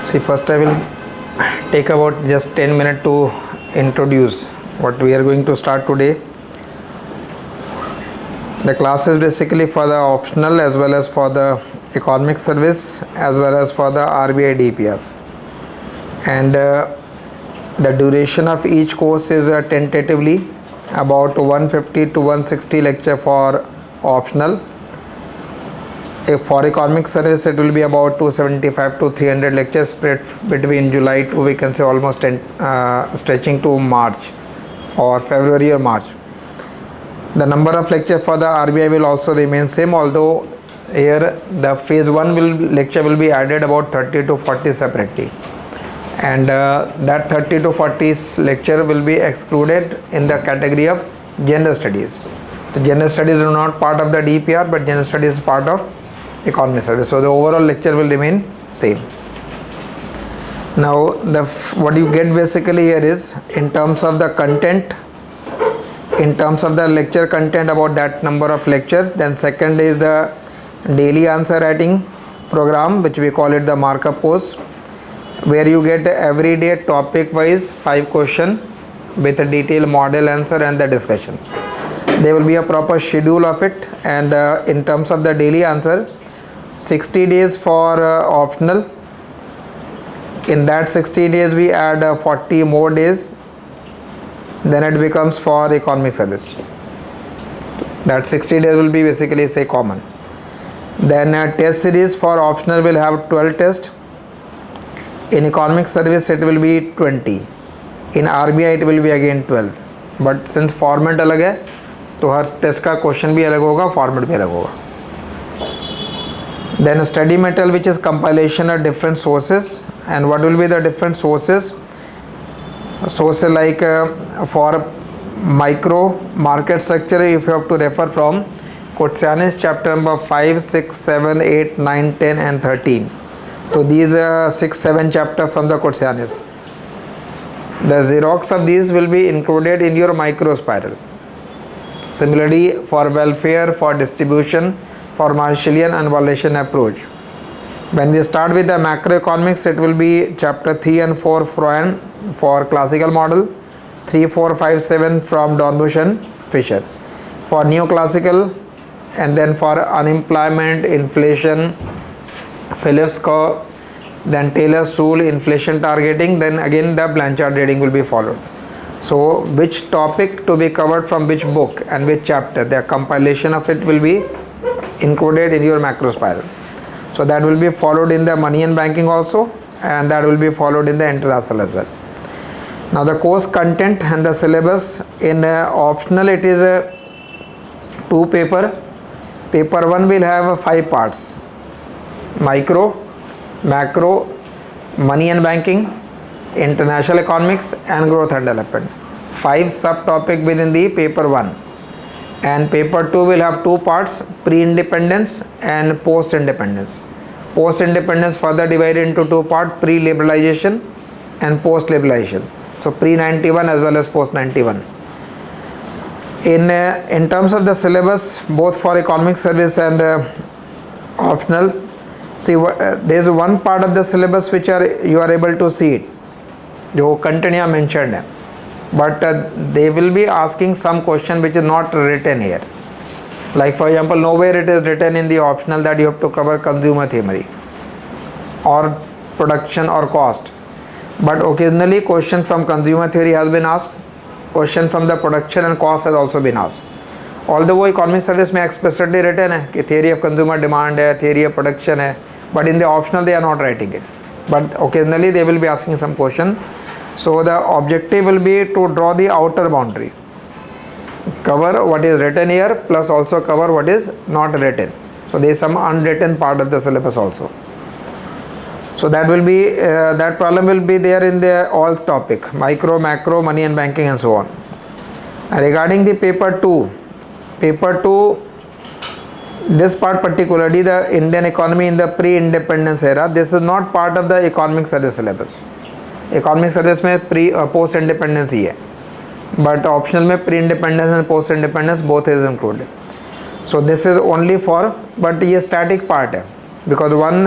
See, first I will take about just 10 minutes to introduce what we are going to start today. The class is basically for the optional as well as for the economic service as well as for the RBI DPR. And the duration of each course is tentatively about 150 to 160 lecture for optional. For economic service, it will be about 275 to 300 lectures spread between July to, we can say, almost stretching to March or February or March. The number of lecture for the RBI will also remain same, although here the phase 1 lecture will be added about 30 to 40 separately, and that 30 to 40 lecture will be excluded in the category of general studies. The general studies are not part of the DPR, but general studies is part of economic service, so the overall lecture will remain same. Now what you get basically here is, in terms of the content, in terms of the lecture content, about that number of lectures. Then second is the daily answer writing program, which we call it the markup course, where you get every day topic wise 5 questions with a detailed model answer and the discussion. There will be a proper schedule of it, and in terms of the daily answer, 60 days for optional. In that 60 days we add 40 more days, then it becomes for economic service. That 60 days will be basically say common. Then test series for optional will have 12 tests. In economic service it will be 20. In RBI it will be again 12. But since format अलग है, तो हर test का question भी अलग होगा, format भी अलग होगा. Then study material, which is compilation of different sources. And what will be the different sources? Sources like for micro market structure, if you have to refer from Kotsianis chapter number 5, 6, 7, 8, 9, 10 and 13. So these 6, 7 chapter from the Kotsianis. The Xerox of these will be included in your micro spiral. Similarly, for welfare, for distribution, for Marshallian and valuation approach. When we start with the macroeconomics, it will be chapter 3 and 4 Freund for classical model, 3, 4, 5, 7 from Dornbusch and Fisher for neoclassical, and then for unemployment, inflation, Phillips curve, then Taylor's rule, inflation targeting, then again the Blanchard reading will be followed. So which topic to be covered from which book and which chapter, the compilation of it will be included in your macro spiral. So that will be followed in the money and banking also, and that will be followed in the international as well. Now the course content and the syllabus. In optional it is a 2 paper. Paper 1 will have 5 parts: micro, macro, money and banking, international economics and growth and development. 5 subtopic within the paper 1. And paper 2 will have 2 parts: pre-independence and post-independence. Post-independence further divided into 2 parts: pre-liberalization and post-liberalization. So pre-91 as well as post-91. In terms of the syllabus, both for economic service and optional, see there is one part of the syllabus which you are able to see it, जो content यहाँ mentioned है. But they will be asking some question which is not written here. Like for example, nowhere it is written in the optional that you have to cover consumer theory or production or cost. But occasionally question from consumer theory has been asked. Question from the production and cost has also been asked. Although वो economic service में explicitly written है कि theory of consumer demand है, theory of production है, but in the optional they are not writing it. But occasionally they will be asking some question. So the objective will be to draw the outer boundary, cover what is written here plus also cover what is not written. So there is some unwritten part of the syllabus also. So that will be that problem will be there in the all topic: micro, macro, money and banking and so on. Regarding the paper 2, this part particularly, the Indian economy in the pre-independence era, this is not part of the economic service syllabus. Economic service में post independence ही है, but optional में pre independence and post independence both is included. So this is only for, but ये static part है. because one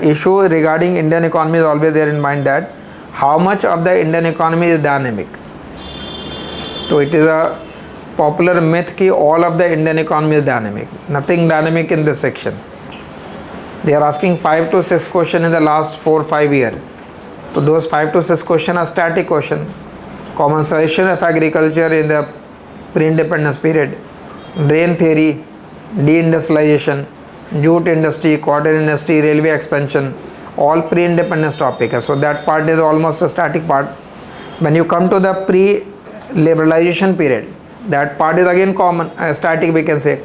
issue regarding Indian economy is always there in mind, that how much of the Indian economy is dynamic. So it is a popular myth ki all of the Indian economy is dynamic. Nothing dynamic in this section. They are asking 5 to 6 questions in the last 4-5 years. So those 5 to 6 questions are static question. Commercialization of agriculture in the pre-independence period, grain theory, deindustrialization, jute industry, cotton industry, railway expansion, all pre-independence topic है. So that part is almost a static part. When you come to the pre-liberalization period, that part is again common, static we can say.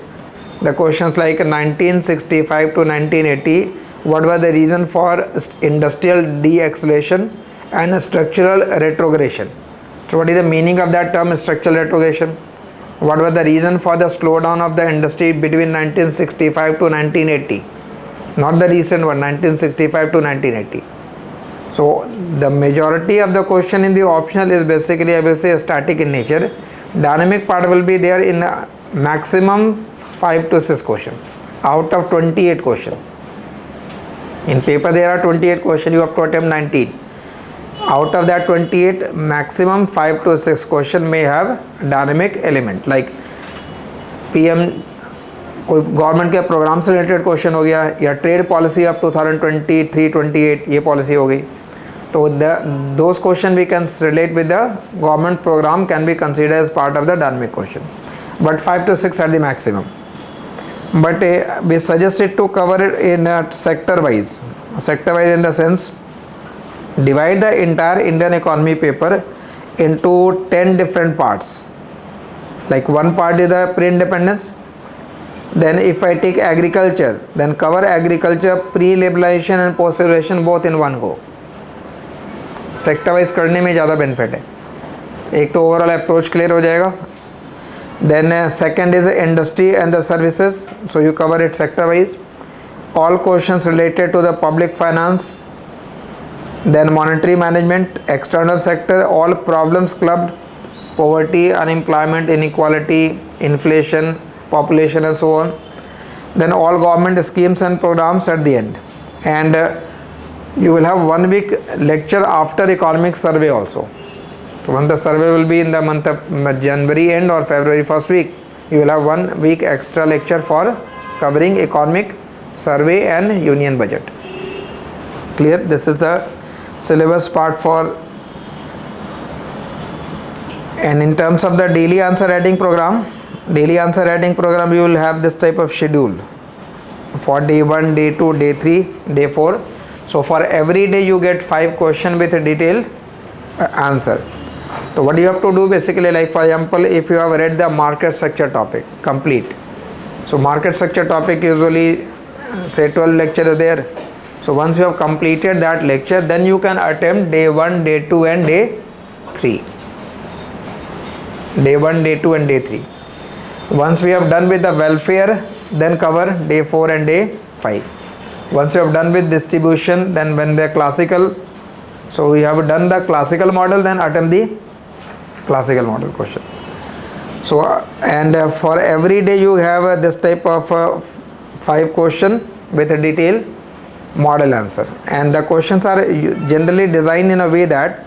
The questions like 1965 to 1980, what was the reason for industrial de-acceleration and structural retrogression? So what is the meaning of that term, structural retrogression? What was the reason for the slowdown of the industry between 1965 to 1980? Not the recent one, 1965 to 1980. So the majority of the question in the optional is basically, I will say, static in nature. Dynamic part will be there in maximum 5 to 6 questions out of 28 questions. In paper there are 28 questions, you have to attempt 19. Out of that 28, maximum 5 to 6 questions may have dynamic element, like PM कोई government के programme से related question हो गया, या trade policy of 2023-28 ये policy हो गई. तो those question we can relate with the government program can be considered as part of the dynamic question, but 5 to 6 are the maximum. But we suggested to cover it in sector wise in the sense, divide the entire Indian economy paper into 10 different parts. Like one part is the pre-independence. Then if I take agriculture, then cover agriculture, pre-liberalization and post-liberalization both in one go. Sector wise करने में ज़्यादा benefit है. एक तो overall approach clear हो जाएगा. Then second is industry and the services, so you cover it sector wise. All questions related to the public finance, then monetary management, external sector, all problems clubbed, poverty, unemployment, inequality, inflation, population and so on. Then all government schemes and programs at the end. And you will have 1 week lecture after economic survey also. So when the survey will be in the month of January end or February first week, you will have 1 week extra lecture for covering economic survey and union budget. Clear? This is the syllabus part for. And in terms of the daily answer writing program, you will have this type of schedule for day 1, day 2, day 3, day 4. So for every day you get 5 questions with a detailed answer. So what you have to do basically, like for example, if you have read the market structure topic complete, so market structure topic usually say 12 lectures there. So once you have completed that lecture, then you can attempt day 1, day 2 and day 3. Day 1, day 2 and day 3. Once we have done with the welfare, then cover day 4 and day 5. Once you have done with distribution, then when the classical, so we have done the classical model, then attempt the classical model question. So and for every day you have this type of 5 question with a detailed model answer, and the questions are generally designed in a way that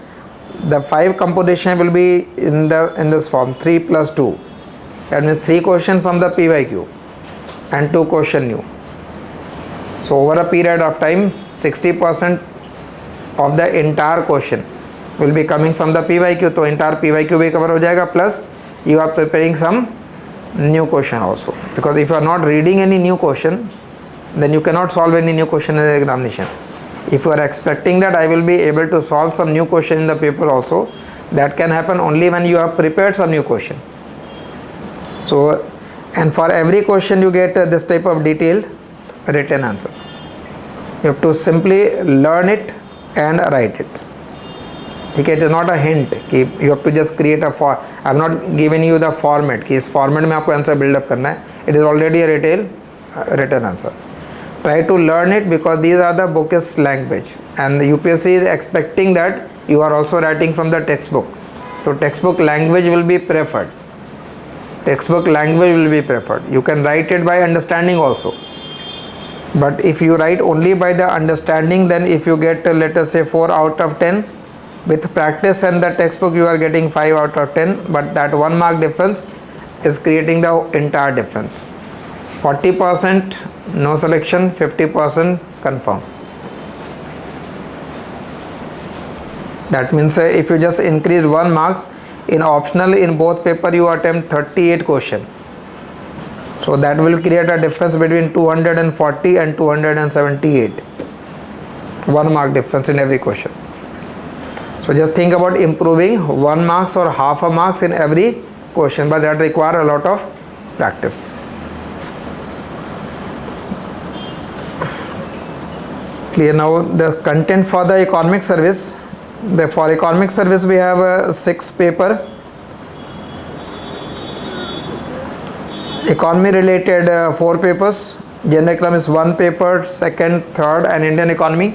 the 5 composition will be in this form 3 plus 2. That means 3 questions from the PYQ and 2 question new. So over a period of time, 60% of the entire question will be coming from the PYQ. तो entire PYQ भी cover हो जाएगा, plus you are preparing some new question also, because if you are not reading any new question, then you cannot solve any new question in the examination. If you are expecting that I will be able to solve some new question in the paper also, that can happen only when you have prepared some new question. So, and for every question you get this type of detailed written answer. You have to simply learn it and write it. ठीक है, it is not a hint कि you have to just create a form. I have not given you the format कि इस format में आपको answer build up करना है. It is already a written answer. Try to learn it, because these are the bookish language, and the UPSC is expecting that you are also writing from the textbook. So textbook language will be preferred. You can write it by understanding also. But if you write only by the understanding, then if you get let us say 4 out of 10, with practice and the textbook you are getting 5 out of 10, but that 1 mark difference is creating the entire difference. 40% no selection, 50% confirm. That means if you just increase 1 marks in optional, in both paper you attempt 38 question. So that will create a difference between 240 and 278. 1 mark difference in every question. So just think about improving 1 marks or half a marks in every question, but that require a lot of practice. Clear now the content for the economic service. For economic service we have 6 paper. Economy related 4 papers. General economics 1 paper, second, third, and Indian economy.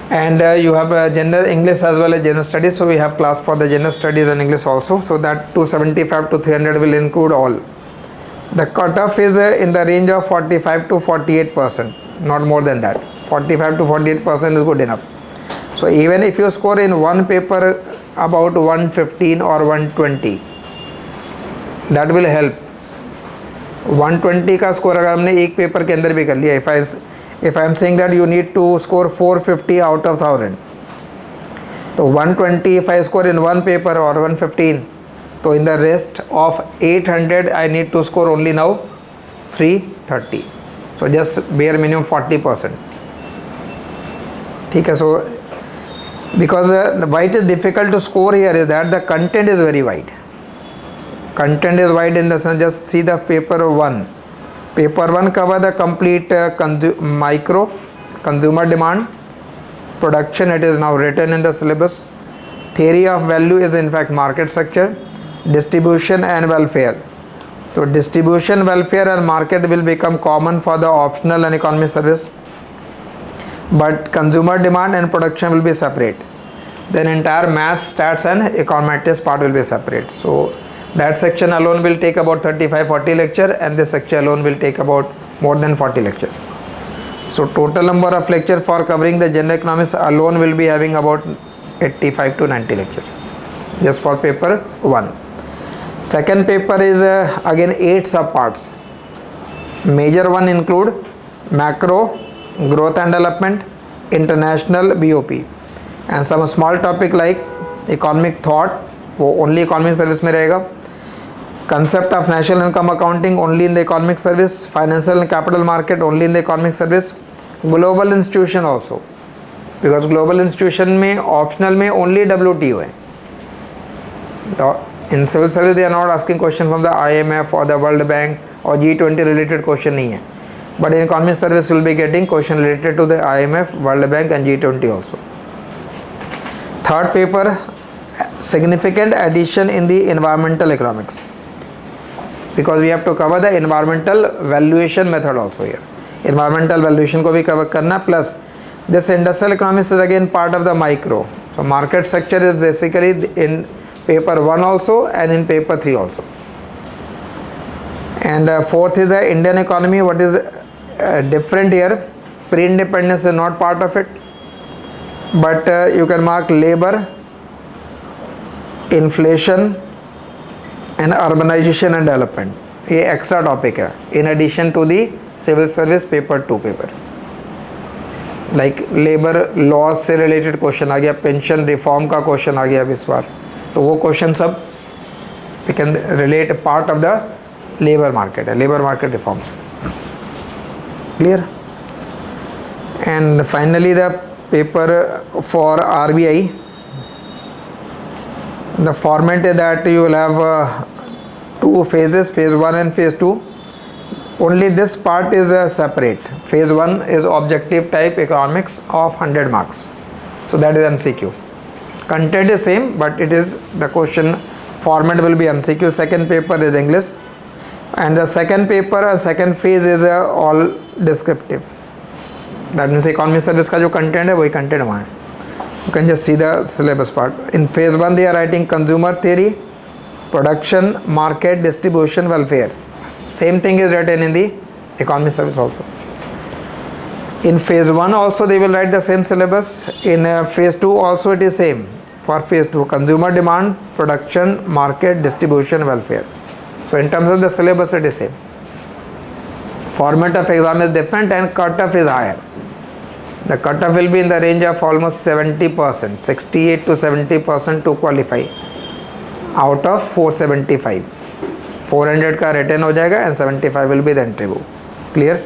And you have general English as well as general studies. So we have class for the general studies and English also. So that 275 to 300 will include all. The cutoff is in the range of 45 to 48%, not more than that. 45 to 48% is good enough. So even if you score in 1 paper about 115 or 120, that will help. 120 का score अगर हमने एक paper के अंदर भी कर लिया, if I am saying that you need to score 450 out of 1000, तो 120 if I score in 1 paper or 115, so in the rest of 800 I need to score only now 330. So just bare minimum 40%. ठीक है. So because why it is difficult to score here is that the content is very wide. Content is wide in the sense, just see the paper 1. Paper 1 cover the complete micro, consumer demand, production, it is now written in the syllabus. Theory of value is in fact market structure, distribution and welfare. So distribution, welfare and market will become common for the optional and economy service, but consumer demand and production will be separate. Then entire math, stats and econometrics part will be separate. So that section alone will take about 35-40 lecture, and this section alone will take about more than 40 lecture. So total number of lecture for covering the general economics alone will be having about 85 to 90 lecture just for paper 1. Second paper is again 8 subparts. Major one include macro, growth and development, international, BOP, and some small topic like economic thought, वो only economic service में रहेगा. Concept of national income accounting only in the economic service. Financial and capital market only in the economic service. Global institution also, because global institution में optional में only WTO है. In civil service they are not asking question from the IMF or the World Bank or G20 related question नहीं है. But in economic service you will be getting question related to the IMF, World Bank and G20 also. Third paper, significant addition in the environmental economics, because we have to cover the environmental valuation method also here. Environmental valuation को भी cover करना, plus this industrial economics is again part of the micro. So market structure is basically in paper 1 also and in paper 3 also. And fourth is the Indian economy. What is different here? Pre-independence is not part of it, but you can mark labor, inflation and urbanization and development. ये extra topic है in addition to the civil service paper 2 paper. Like labor laws से related question आ गया, pension reform का question आ गया इस बार, तो वो question सब we can relate part of the labor market है, labor market reforms. Clear? And finally the paper for RBI, the format is that you will have 2 phases, phase 1 and phase 2. Only this part is separate. Phase 1 is objective type economics of 100 marks. So that is MCQ. Content is same, but it is the question format will be MCQ. Second paper is English, and the second paper, second phase is all descriptive. That means economy service का जो content है वही content वहाँ है. You can just see the syllabus part. In phase 1 they are writing consumer theory, production, market, distribution, welfare. Same thing is written in the economy service also. In phase 1 also they will write the same syllabus. In phase 2 also it is same. For phase 2, consumer demand, production, market, distribution, welfare. So in terms of the syllabus it is same. Format of exam is different and cutoff is higher. The cutoff will be in the range of almost 70%, 68 to 70% to qualify out of 475. 400 का written हो जाएगा and 75 will be the interview. Clear?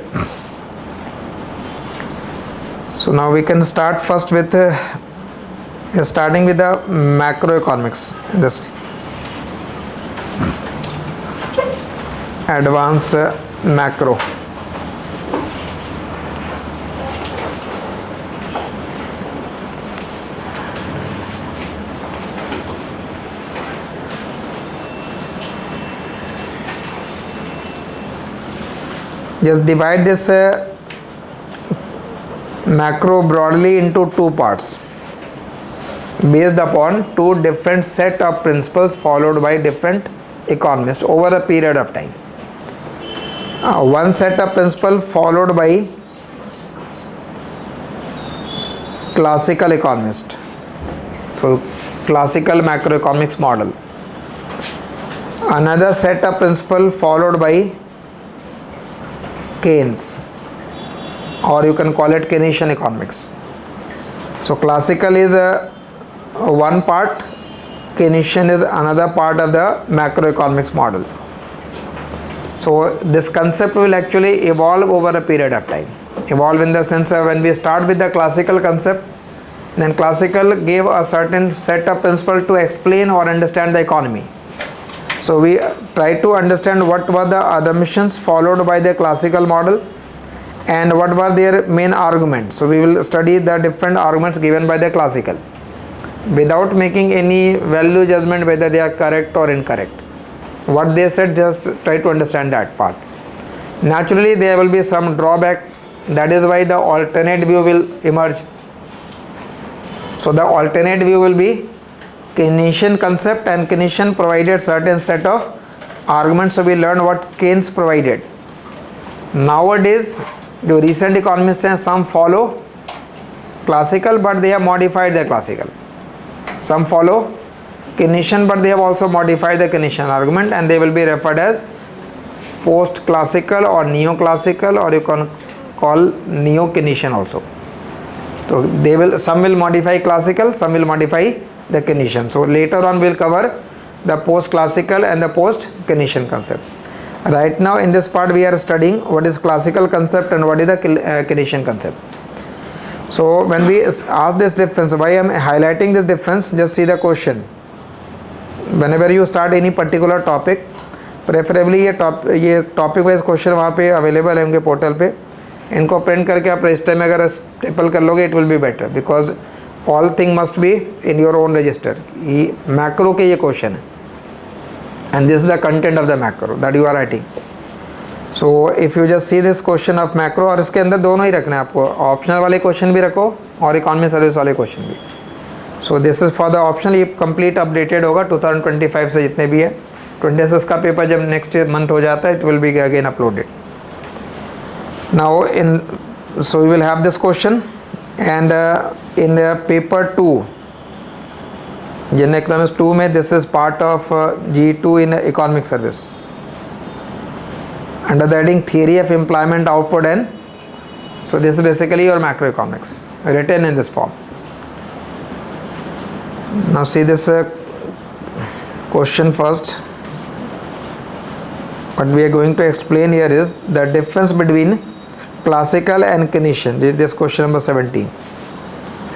So now we can start first with starting with the macroeconomics. This advanced macro. Just divide this macro broadly into two parts based upon two different set of principles followed by different economists over a period of time. One set of principle followed by classical economist, so classical macroeconomics model. Another set of principle followed by Keynes, or you can call it Keynesian economics. So classical is one part, Keynesian is another part of the macroeconomics model. So this concept will actually evolve over a period of time. Evolve in the sense of when we start with the classical concept, then classical gave a certain set of principles to explain or understand the economy. So we try to understand what were the assumptions followed by the classical model and what were their main arguments. So we will study the different arguments given by the classical without making any value judgment whether they are correct or incorrect. What they said, just try to understand that part. Naturally there will be some drawback, that is why the alternate view will emerge. So the alternate view will be Keynesian concept, and Keynesian provided certain set of arguments, so we learn what Keynes provided. Nowadays the recent economists and some follow classical but they have modified the classical. Some follow Keynesian but they have also modified the Keynesian argument, and they will be referred as post-classical or neoclassical, or you can call neo-Keynesian also. So they will, some will modify classical, some will modify the Keynesian. So later on we will cover the post-classical and the post-Keynesian concept. Right now in this part we are studying what is classical concept and what is the Keynesian concept. So when we ask this difference, why I am highlighting this difference, just see the question. Whenever you start any particular topic, preferably ये topic wise question वहाँ पे available है उनके portal पे, इनको print करके आप register में अगर स्टेपल कर लोगे, it will be better, because all thing must be in your own register. ये मैक्रो के ये क्वेश्चन है and this is the content of the macro that you are writing. So if you just see this question of macro, और इसके अंदर दोनों ही रखना है आपको, ऑप्शनल वाले क्वेश्चन भी रखो और इकोनॉमी सर्विस वाले क्वेश्चन भी. So this is for the optional. ये कंप्लीट अपडेटेड होगा 2025 से जितने भी है. 26 का पेपर जब नेक्स्ट मंथ हो जाता है, it will be again uploaded. Now in so you will have this question and in the paper 2, general economics 2 में this is part of G2 in economic service under the heading theory of employment output and. So this is basically your macroeconomics written in this form. Now see this question first. What we are going to explain here is the difference between classical and Keynesian. This is question number 17.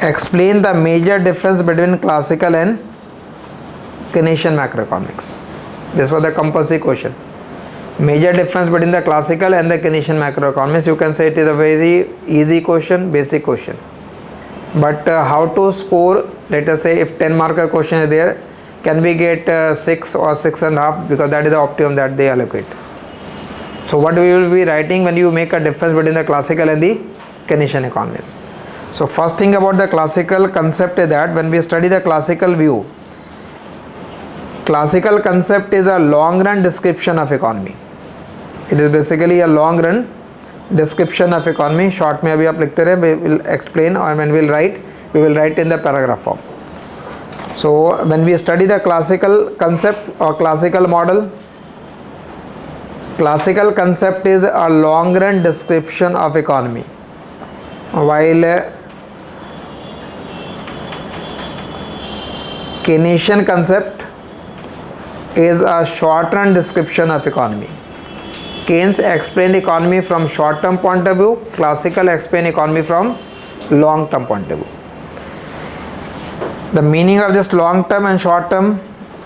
Explain the major difference between classical and Keynesian macroeconomics. This was the compulsory question. Major difference between the classical and the Keynesian macroeconomics. You can say it is a very easy question, basic question. But how to score? Let us say if 10 marker question is there, can we get 6 or 6.5, because that is the optimum that they allocate. So what we will be writing when you make a difference between the classical and the Keynesian economics. So first thing about the classical concept is that when we study the classical view, classical concept is a long run description of economy. It is basically a long run description of economy. Short में अभी आप लिखते रहे, we will explain, or when we will write in the paragraph form. So when we study the classical concept or classical model, classical concept is a long run description of economy, while Keynesian concept is a short run description of economy. Keynes explained economy from short term point of view, classical explain economy from long term point of view. The meaning of this long term and short term,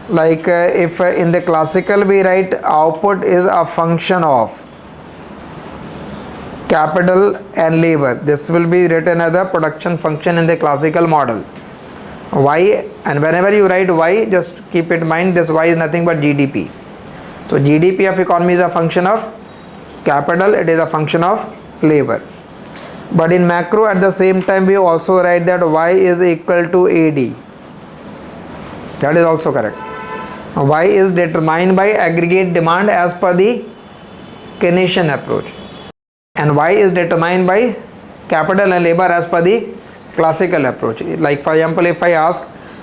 like if in the classical we write output is a function of capital and labor, this will be written as a production function in the classical model. Y, and whenever you write Y, just keep in mind this Y is nothing but GDP. So GDP of economy is a function of capital, it is a function of labor. But in macro at the same time we also write that Y is equal to AD. That is also correct. Y is determined by aggregate demand as per the Keynesian approach, and Y is determined by capital and labor as per the classical approach. Like for example, if I ask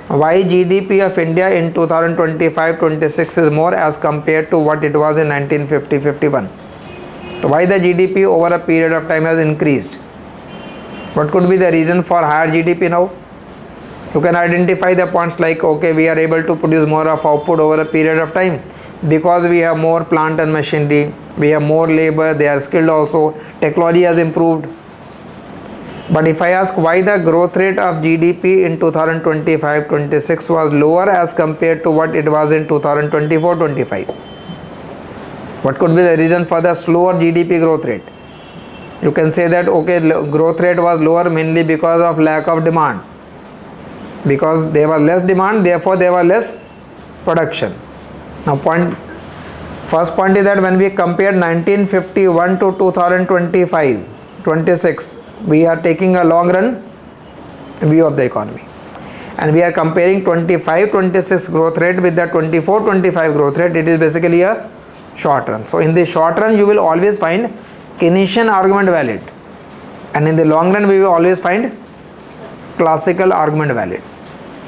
why GDP of India in 2025-26 is more as compared to what it was in 1950-51, so why the GDP over a period of time has increased? What could be the reason for higher GDP now? You can identify the points like, okay, we are able to produce more of output over a period of time because we have more plant and machinery, we have more labor, they are skilled also, technology has improved. But if I ask why the growth rate of GDP in 2025-26 was lower as compared to what it was in 2024-25, what could be the reason for the slower GDP growth rate? You can say that, okay, growth rate was lower mainly because of lack of demand. Because there was less demand, therefore there was less production. Now first point is that when we compare 1951 to 2025-26, we are taking a long run view of the economy, and we are comparing 25-26 growth rate with the 24-25 growth rate. It is basically a short run. So in the short run you will always find Keynesian argument valid, and in the long run we will always find classical argument valid.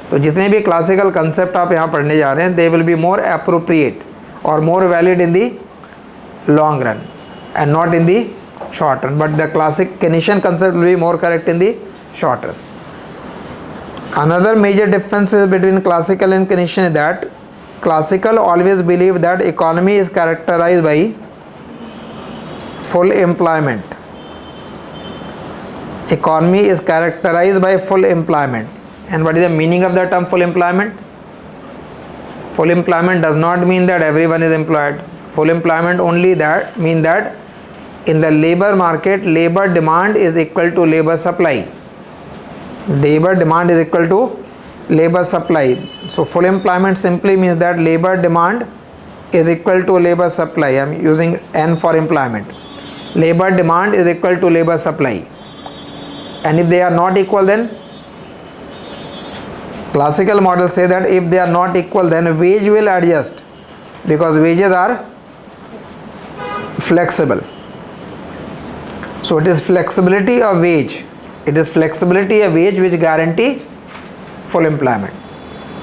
तो जितने भी classical concept आप यहाँ पढ़ने जा रहे हैं, they will be more appropriate और more valid in the long run and not in the short run, but the classic Keynesian concept will be more correct in the short run. Another major difference between classical and Keynesian is that classical always believe that economy is characterized by full employment. Economy is characterized by full employment. And what is the meaning of the term full employment? Full employment does not mean that everyone is employed. Full employment only that mean that in the labor market, labor demand is equal to labor supply. Labor demand is equal to labor supply. So full employment simply means that labor demand is equal to labor supply. I am using N for employment. Labor demand is equal to labor supply. And if they are not equal, then classical models say that if they are not equal, then wage will adjust, because wages are flexible. So it is flexibility of wage. It is flexibility of wage which guarantee full employment.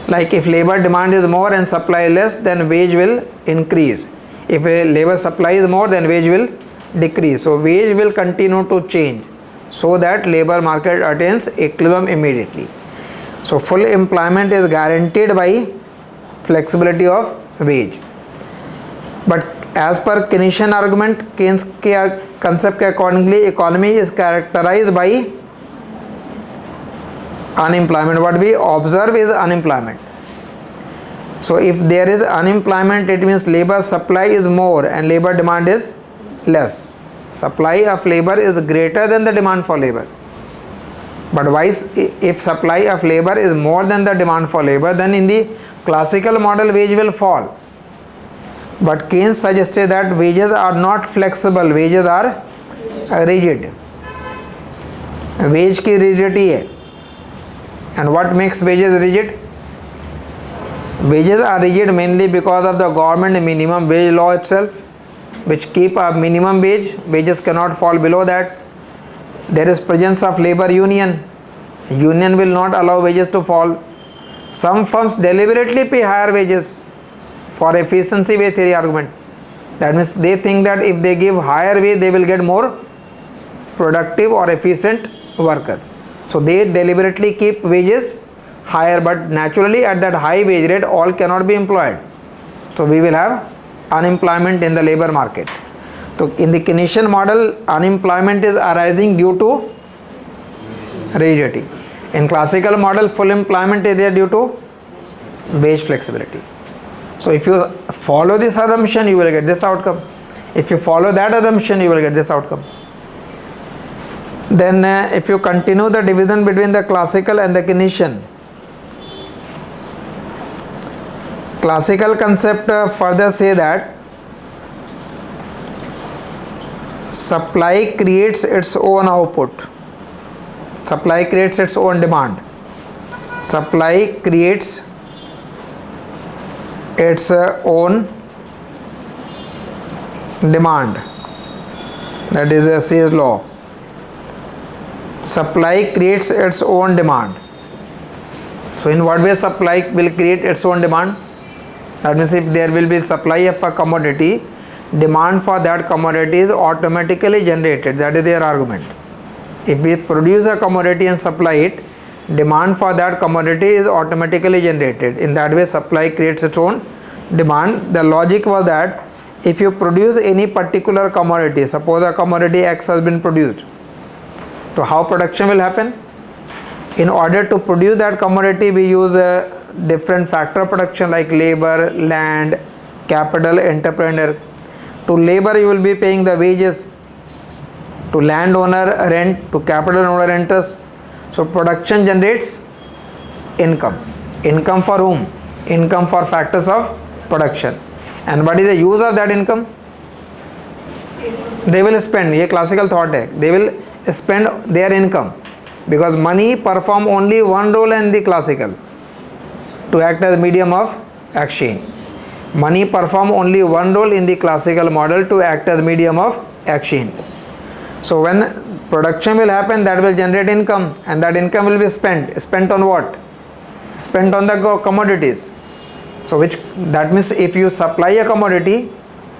Like if labor demand is more and supply less, then wage will increase. If a labor supply is more, then wage will decrease. So wage will continue to change so that labor market attains equilibrium immediately. So full employment is guaranteed by flexibility of wage. But as per Keynesian argument, Keynes के concept के accordingly, economy is characterized by unemployment. What we observe is unemployment. So if there is unemployment, it means labor supply is more and labor demand is less. Supply of labor is greater than the demand for labor. But why, if supply of labor is more than the demand for labor, then in the classical model wage will fall. But Keynes suggested that wages are not flexible, wages are rigid. Wage की rigidity है. And what makes wages rigid? Wages are rigid mainly because of the government minimum wage law itself. which keep a minimum wage. Wages cannot fall below that. There is presence of labor union. Union will not allow wages to fall. Some firms deliberately pay higher wages for efficiency wage theory argument. That means they think that if they give higher wage, they will get more productive or efficient worker. So they deliberately keep wages higher, but naturally at that high wage rate, all cannot be employed. So we will have unemployment in the labor market. So in the Keynesian model, unemployment is arising due to rigidity. In classical model, full employment is there due to wage flexibility. So if you follow this assumption, you will get this outcome. If you follow that assumption, you will get this outcome. Then if you continue the division between the classical and the Keynesian, classical concept further say that supply creates its own output. Supply creates its own demand. Supply creates its own demand. That is a Say's law. Supply creates its own demand. So in what way supply will create its own demand? That means if there will be supply of a commodity, demand for that commodity is automatically generated. That is their argument. If we produce a commodity and supply it, demand for that commodity is automatically generated. In that way, supply creates its own demand. The logic was that if you produce any particular commodity, suppose a commodity X has been produced, so how production will happen? In order to produce that commodity, we use a different factor of production like labor, land, capital, entrepreneur. To labor, you will be paying the wages. To landowner, rent. To capital owner, interest. So production generates income. Income for whom? Income for factors of production. And what is the use of that income? They will spend. ये classical thought है. They will spend their income, because money perform only one role in the classical, to act as medium of exchange. Money perform only one role in the classical model, to act as medium of exchange. So when production will happen, that will generate income, and that income will be spent on what? Spent on the commodities. So that means if you supply a commodity,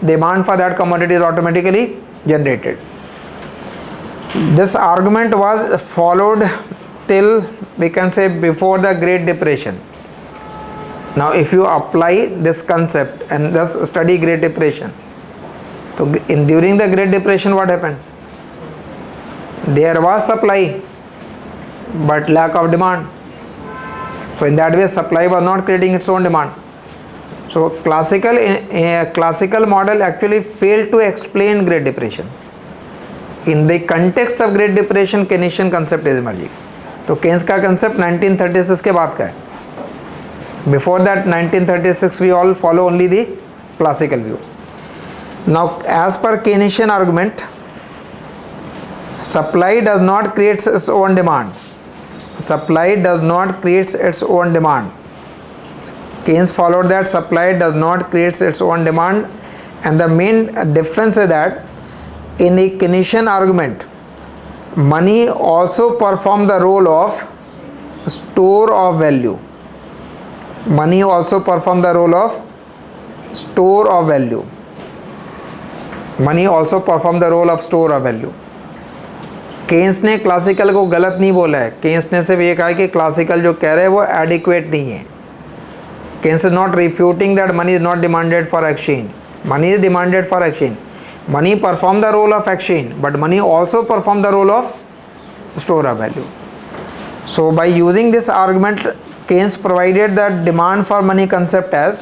demand for that commodity is automatically generated. This argument was followed till, we can say, before the Great Depression. Now if you apply this concept and thus study Great Depression, so during the Great Depression what happened? There was supply but lack of demand. So in that way, supply was not creating its own demand. So classical model actually failed to explain Great Depression. In the context of Great Depression, Keynesian concept is emerging. तो Keynes का concept 1936 के बाद का है. Before that 1936 we all follow only the classical view. Now as per Keynesian argument, supply does not create its own demand. Supply does not create its own demand. Keynes followed that supply does not create its own demand, and the main difference is that in the Keynesian argument, money also performs the role of store of value. Money also performs the role of store of value. Money also performs the role of store of value. Keynes ने classical को गलत नहीं बोला है. Keynes ने सिर्फ ये कहा कि क्लासिकल जो कह रहे हैं वो एडिक्वेट नहीं है. Keynes is not refuting that money is not demanded for exchange. Money is demanded for exchange. Money perform the role of exchange, but money also perform the role of store of value. So by using this argument, Keynes provided the demand for money concept as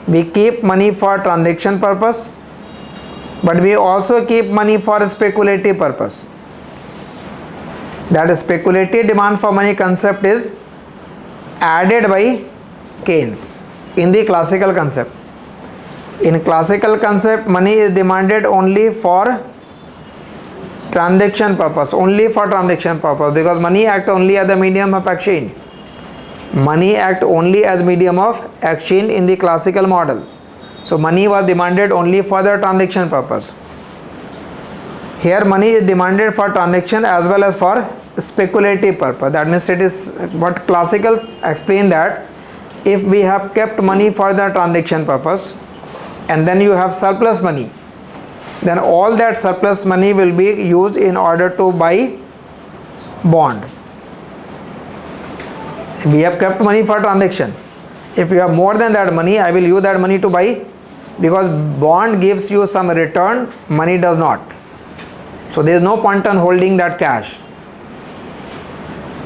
we keep money for transaction purpose, but we also keep money for speculative purpose. That speculative demand for money concept is added by Keynes in the classical concept. In classical concept, money is demanded only for transaction purpose, because money act only as the medium of exchange. Money act only as medium of exchange in the classical model. So money was demanded only for the transaction purpose. Here money is demanded for transaction as well as for speculative purpose. That means it is what classical explain that if we have kept money for the transaction purpose and then you have surplus money, then all that surplus money will be used in order to buy bond. We have kept money for transaction. If you have more than that money, I will use that money to buy, because bond gives you some return, money does not. So there is no point on holding that cash.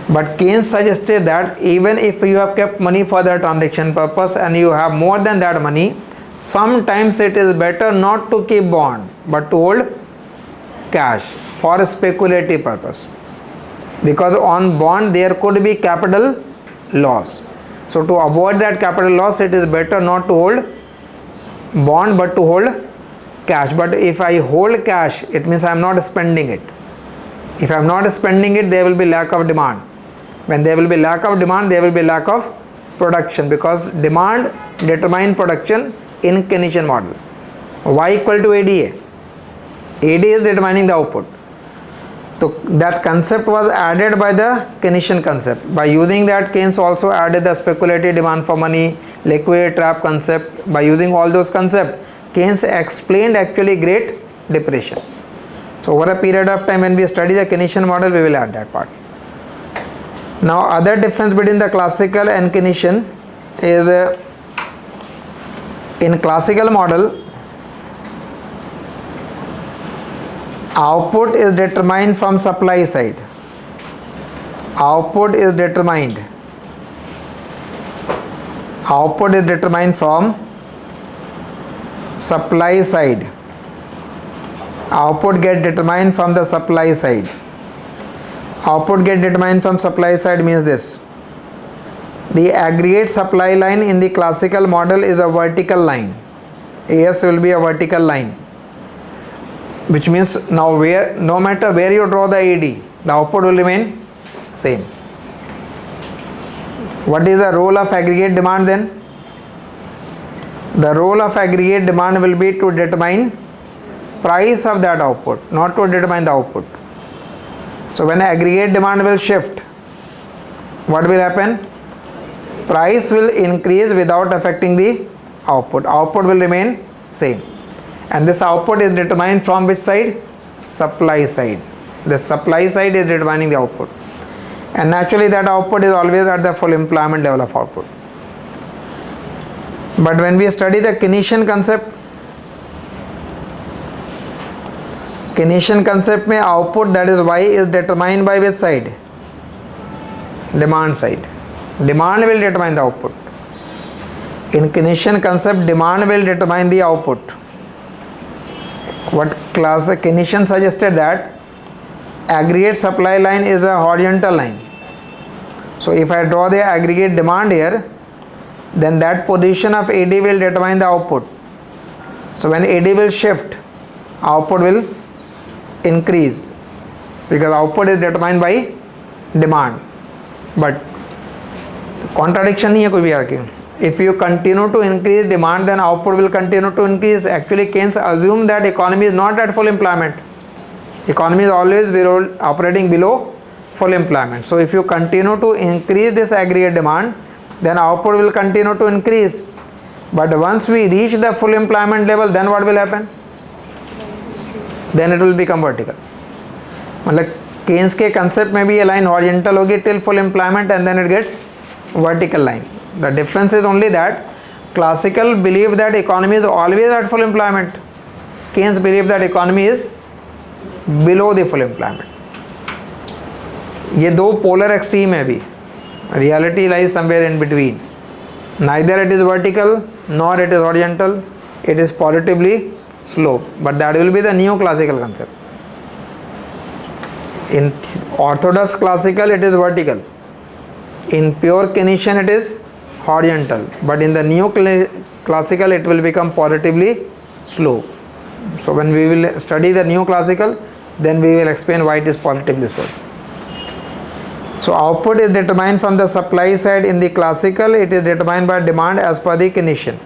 But Keynes suggested that even if you have kept money for the transaction purpose and you have more than that money, sometimes it is better not to keep bond but to hold cash for a speculative purpose, because on bond there could be capital loss. So to avoid that capital loss, it is better not to hold bond but to hold cash. But if I hold cash, it means I am not spending it. If I am not spending it, there will be lack of demand. When there will be lack of demand, there will be lack of production, because demand determines production in Keynesian model. Y equal to ADA. ADA is determining the output. So that concept was added by the Keynesian concept. By using that, Keynes also added the speculative demand for money, liquidity trap concept. By using all those concepts, Keynes explained actually Great Depression. So over a period of time, when we study the Keynesian model, we will add that part. Now other difference between the classical and Keynesian is in classical model, output is determined from supply side. Output is determined from supply side. Output get determined from the supply side. Output get determined from supply side means this: the aggregate supply line in the classical model is a vertical line. AS will be a vertical line, which means now no matter where you draw the AD, the output will remain same. What is the role of aggregate demand then? The role of aggregate demand will be to determine price of that output, not to determine the output. So when aggregate demand will shift, what will happen? Price will increase without affecting the output. Output will remain same. And this output is determined from which side? Supply side. The supply side is determining the output. And naturally that output is always at the full employment level of output. But when we study the Keynesian concept, Keynesian concept में output, that is Y, is determined by which side? Demand side. Demand will determine the output. In Keynesian concept, demand will determine the output. What class Keynesian suggested that aggregate supply line is a horizontal line. So if I draw the aggregate demand here, then that position of AD will determine the output. So when AD will shift, output will increase, because output is determined by demand. But contradiction नहीं है कोई भी आके. If you continue to increase demand, then output will continue to increase. Actually Keynes assumed that economy is not at full employment. Economy is always operating below full employment. So if you continue to increase this aggregate demand, then output will continue to increase. But once we reach the full employment level, then what will happen? Then it will become vertical. मतलब Keynes के concept में भी ये line horizontal होगी till full employment, and then it gets vertical line. The difference is only that classical believe that economy is always at full employment. Keynes believe that economy is below the full employment. ये दो polar extreme है अभी. Reality lies somewhere in between. Neither it is vertical nor it is horizontal. It is positively slope. But that will be the neoclassical concept. In orthodox classical it is vertical. In pure Keynesian it is horizontal. But in the neoclassical it will become positively slope. So when we will study the neoclassical, then we will explain why it is positively slope. So output is determined from the supply side. In the classical, it is determined by demand as per the Keynesian.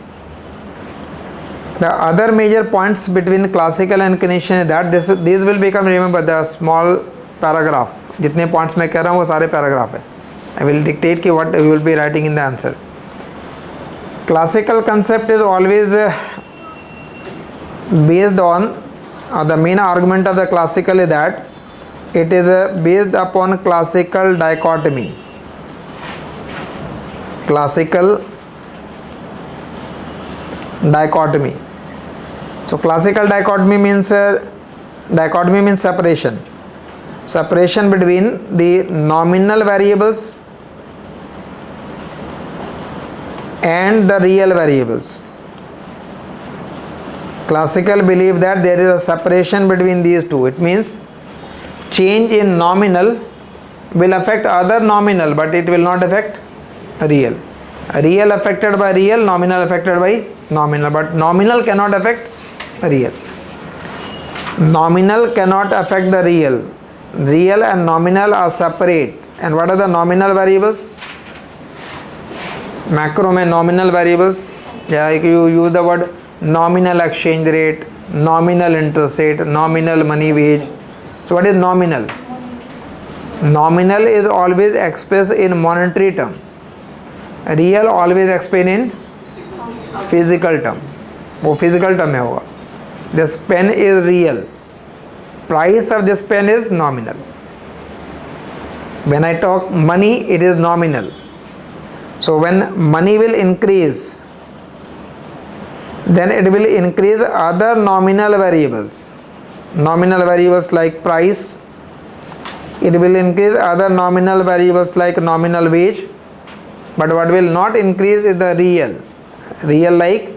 The other major points between classical and Keynesian is that these will become, remember, the small paragraph. जितने points मैं कह रहा हूँ वो सारे paragraph है. I will dictate कि what you will be writing in the answer. Classical concept is always based on the main argument of the classical is that it is based upon classical dichotomy. Classical dichotomy. So classical dichotomy means separation between the nominal variables and the real variables. Classical believe that there is a separation between these two. It means change in nominal will affect other nominal, but it will not affect real. Real affected by real, nominal affected by nominal, but nominal cannot affect real. Nominal cannot affect the real. Real and nominal are separate. And what are the nominal variables? Macro में nominal variables, like you use the word nominal exchange rate, nominal interest rate, nominal money wage. So what is nominal? Nominal is always expressed in monetary term. Real always explained in physical term. वो physical term में होगा. This pen is real. Price of this pen is nominal. When I talk money, it is nominal. So when money will increase, then it will increase other nominal variables. Nominal variables like price. It will increase other nominal variables like nominal wage. But what will not increase is the real. Real like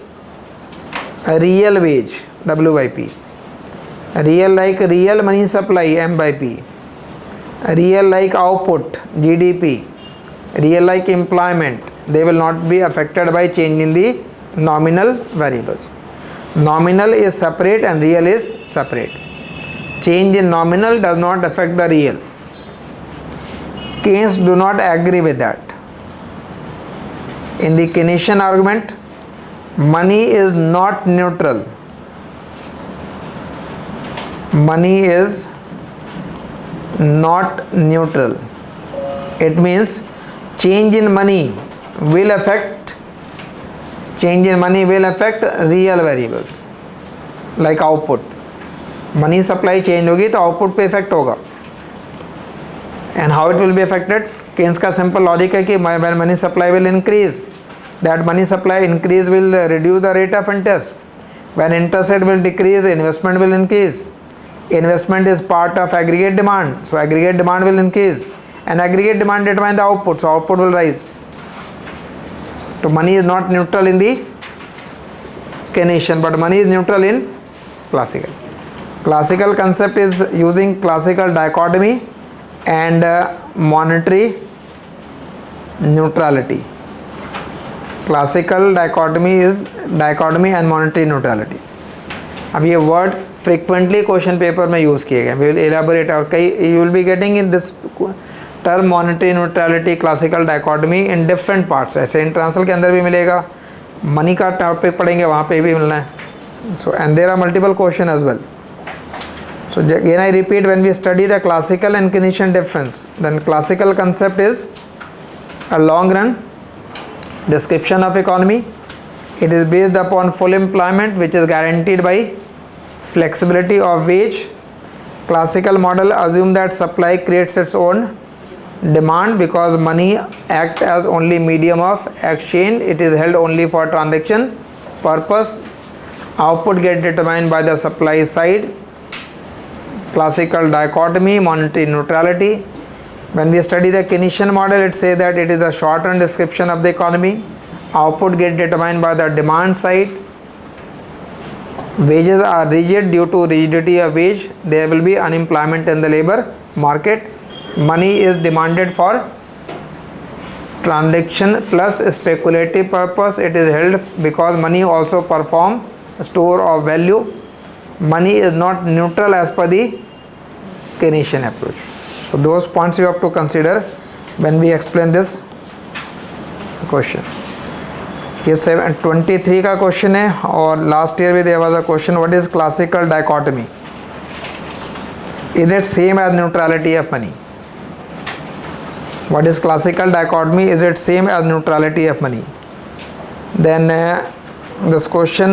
a real wage, W by P. Real like real money supply, M by P. Real like output, GDP. Real like employment. They will not be affected by change in the nominal variables. Nominal is separate and real is separate. Change in nominal does not affect the real. Keynes do not agree with that. In the Keynesian argument, money is not neutral. Money is not neutral. It means change in money will affect real variables like output. Money supply change होगी तो output पे effect होगा. And how it will be affected? Keynes का simple logic है कि when money supply will increase, that money supply increase will reduce the rate of interest. When interest rate will decrease, investment will increase. Investment is part of aggregate demand, so aggregate demand will increase, and aggregate demand determines the output, so output will rise. So money is not neutral in the Keynesian, but money is neutral in classical. Classical concept is using classical dichotomy and monetary neutrality. Classical dichotomy is dichotomy and monetary neutrality. अब ये word frequently question paper में use किए गए. We will elaborate और कई you will be getting in this term monetary neutrality, classical dichotomy in different parts. ऐसे international के अंदर भी मिलेगा, मनी का टॉपिक पढ़ेंगे वहाँ पे भी मिलना है. So and there are multiple question as well. So again I repeat, when we study the classical and Keynesian difference, then classical concept is a long run description of economy. It is based upon full employment which is guaranteed by flexibility of wage. Classical model assume that supply creates its own demand because money act as only medium of exchange. It is held only for transaction purpose. Output get determined by the supply side. Classical dichotomy, monetary neutrality. When we study the Keynesian model, it says that it is a short-run description of the economy. Output get determined by the demand side. Wages are rigid due to rigidity of wage. There will be unemployment in the labor market. Money is demanded for transaction plus speculative purpose. It is held because money also perform store of value. Money is not neutral as per the Keynesian approach. So those points you have to consider when we explain this question. ये 23 का question है और last year भी there was a question, what is classical dichotomy, is it same as neutrality of money? What is classical dichotomy? Is it same as neutrality of money? Then this question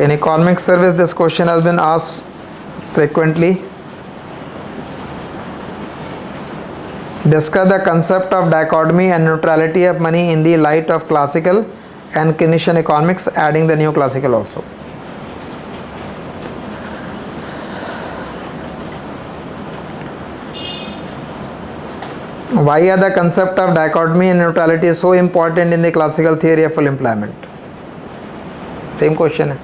in economic service, this question has been asked frequently. Discuss the concept of dichotomy and neutrality of money in the light of classical and Keynesian economics, adding the new classical also. Why are the concept of dichotomy and neutrality so important in the classical theory of full employment? Same question है,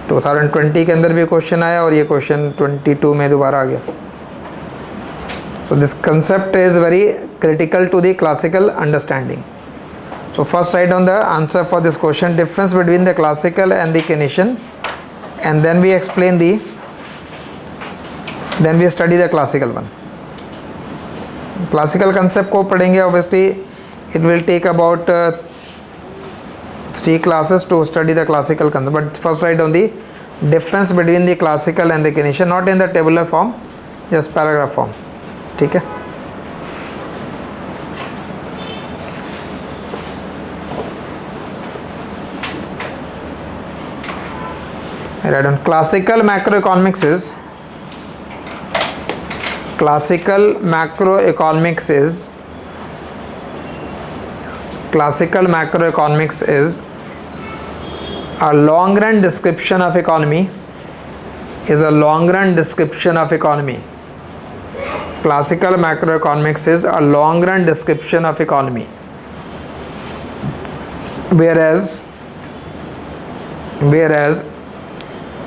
2020 के अंदर भी question आया और ये question 22 में दोबारा आ गया. So this concept is very critical to the classical understanding. So first write down the answer for this question, difference between the classical and the Keynesian, and then we explain then we study the classical one. Classical concept को पढ़ेंगे, obviously it will take about 3 classes to study the classical concept, but first write down the difference between the classical and the Keynesian, not in the tabular form, just paragraph form. ठीक है. Write down classical macroeconomics is classical macroeconomics is a long run description of economy, classical macroeconomics is a long run description of economy, whereas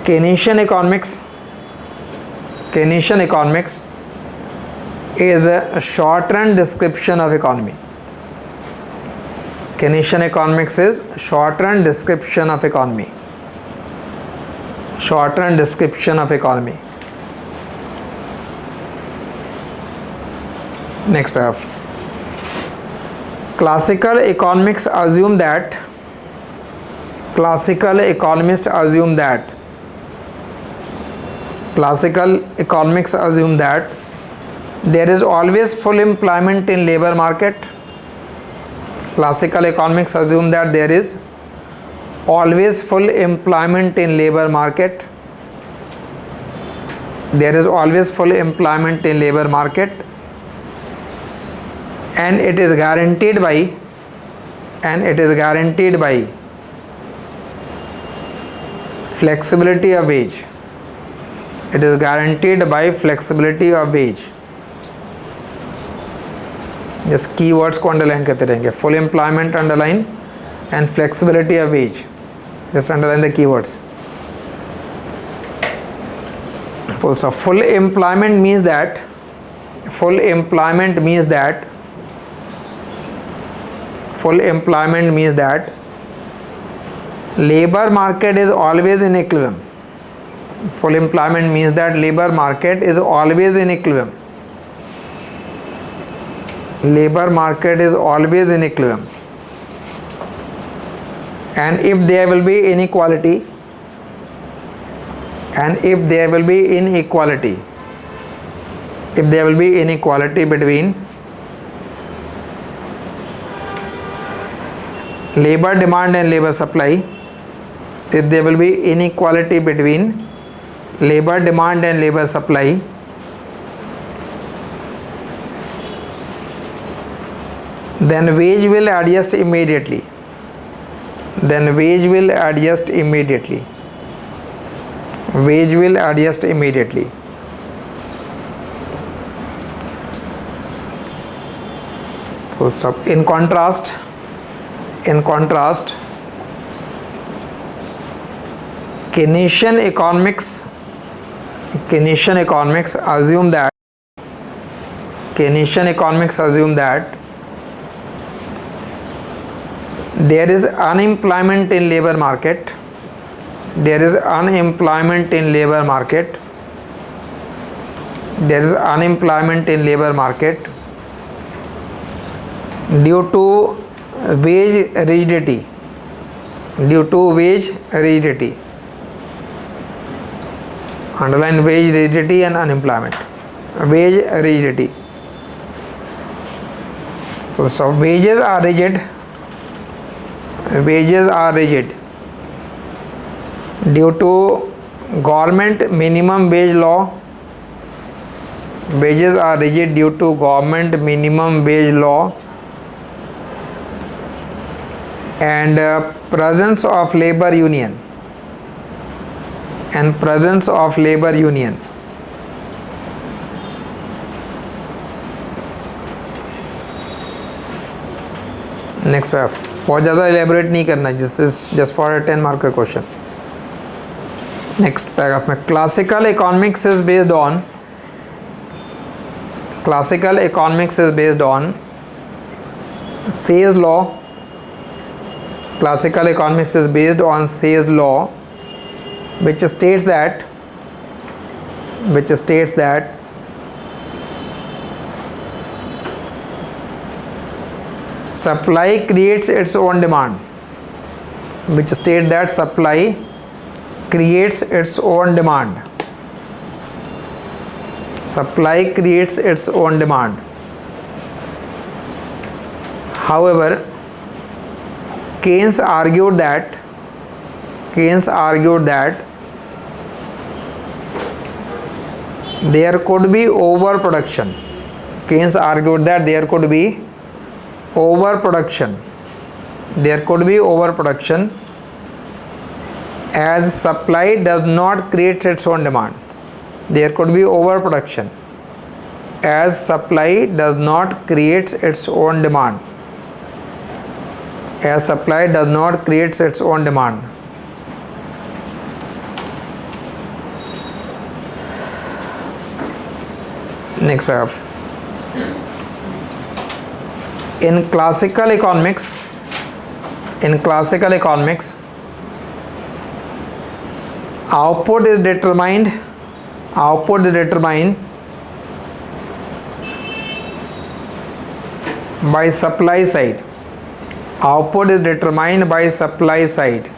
Keynesian economics is a short run description of economy. Keynesian economics is short run description of economy. Next paragraph. Classical economists assume that there is always full employment in labor market. Classical economics assume that there is always full employment in labor market. And it is guaranteed by flexibility of wage. Just keywords को underline करते रहेंगे. Full employment underline and flexibility of ways, just underline the keywords. Full employment means that labor market is always in equilibrium. Full employment means that labor market is always in equilibrium. And if there will be inequality between labor demand and labor supply, then wage will adjust immediately. Full stop. In contrast, Keynesian economics assume that there is unemployment in labor market. due to wage rigidity, due to wage rigidity. Underline wage rigidity and unemployment. Wage rigidity. So wages are rigid. Wages are rigid due to government minimum wage law. Wages are rigid due to government minimum wage law and presence of labor union. And presence of labor union. Next पे बहुत ज़्यादा elaborate नहीं करना, just for a 10 mark का question. Next paragraph में classical economics is based on, classical economics is based on Say's law. Classical economics is based on Say's law, which states that supply creates its own demand, which states that supply creates its own demand. Supply creates its own demand. However, Keynes argued that there could be overproduction. Keynes argued that there could be overproduction. There could be overproduction as supply does not create its own demand. There could be overproduction as supply does not create its own demand. As supply does not create its own demand. Next paragraph. In classical economics, output is determined by supply side. Output is determined by supply side.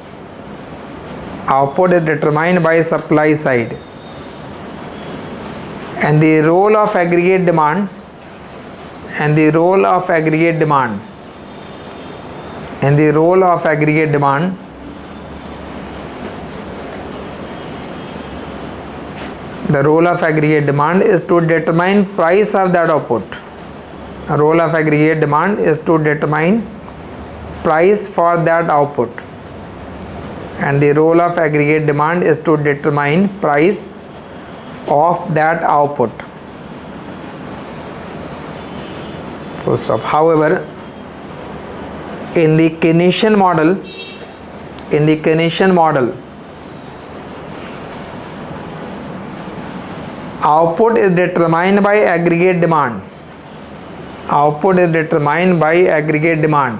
Output is determined by supply side. And the role of aggregate demand, the role of aggregate demand is to determine price of that output. The role of aggregate demand is to determine price for that output, and the role of aggregate demand is to determine price of that output. Full stop. However, in the Keynesian model, output is determined by aggregate demand. Output is determined by aggregate demand.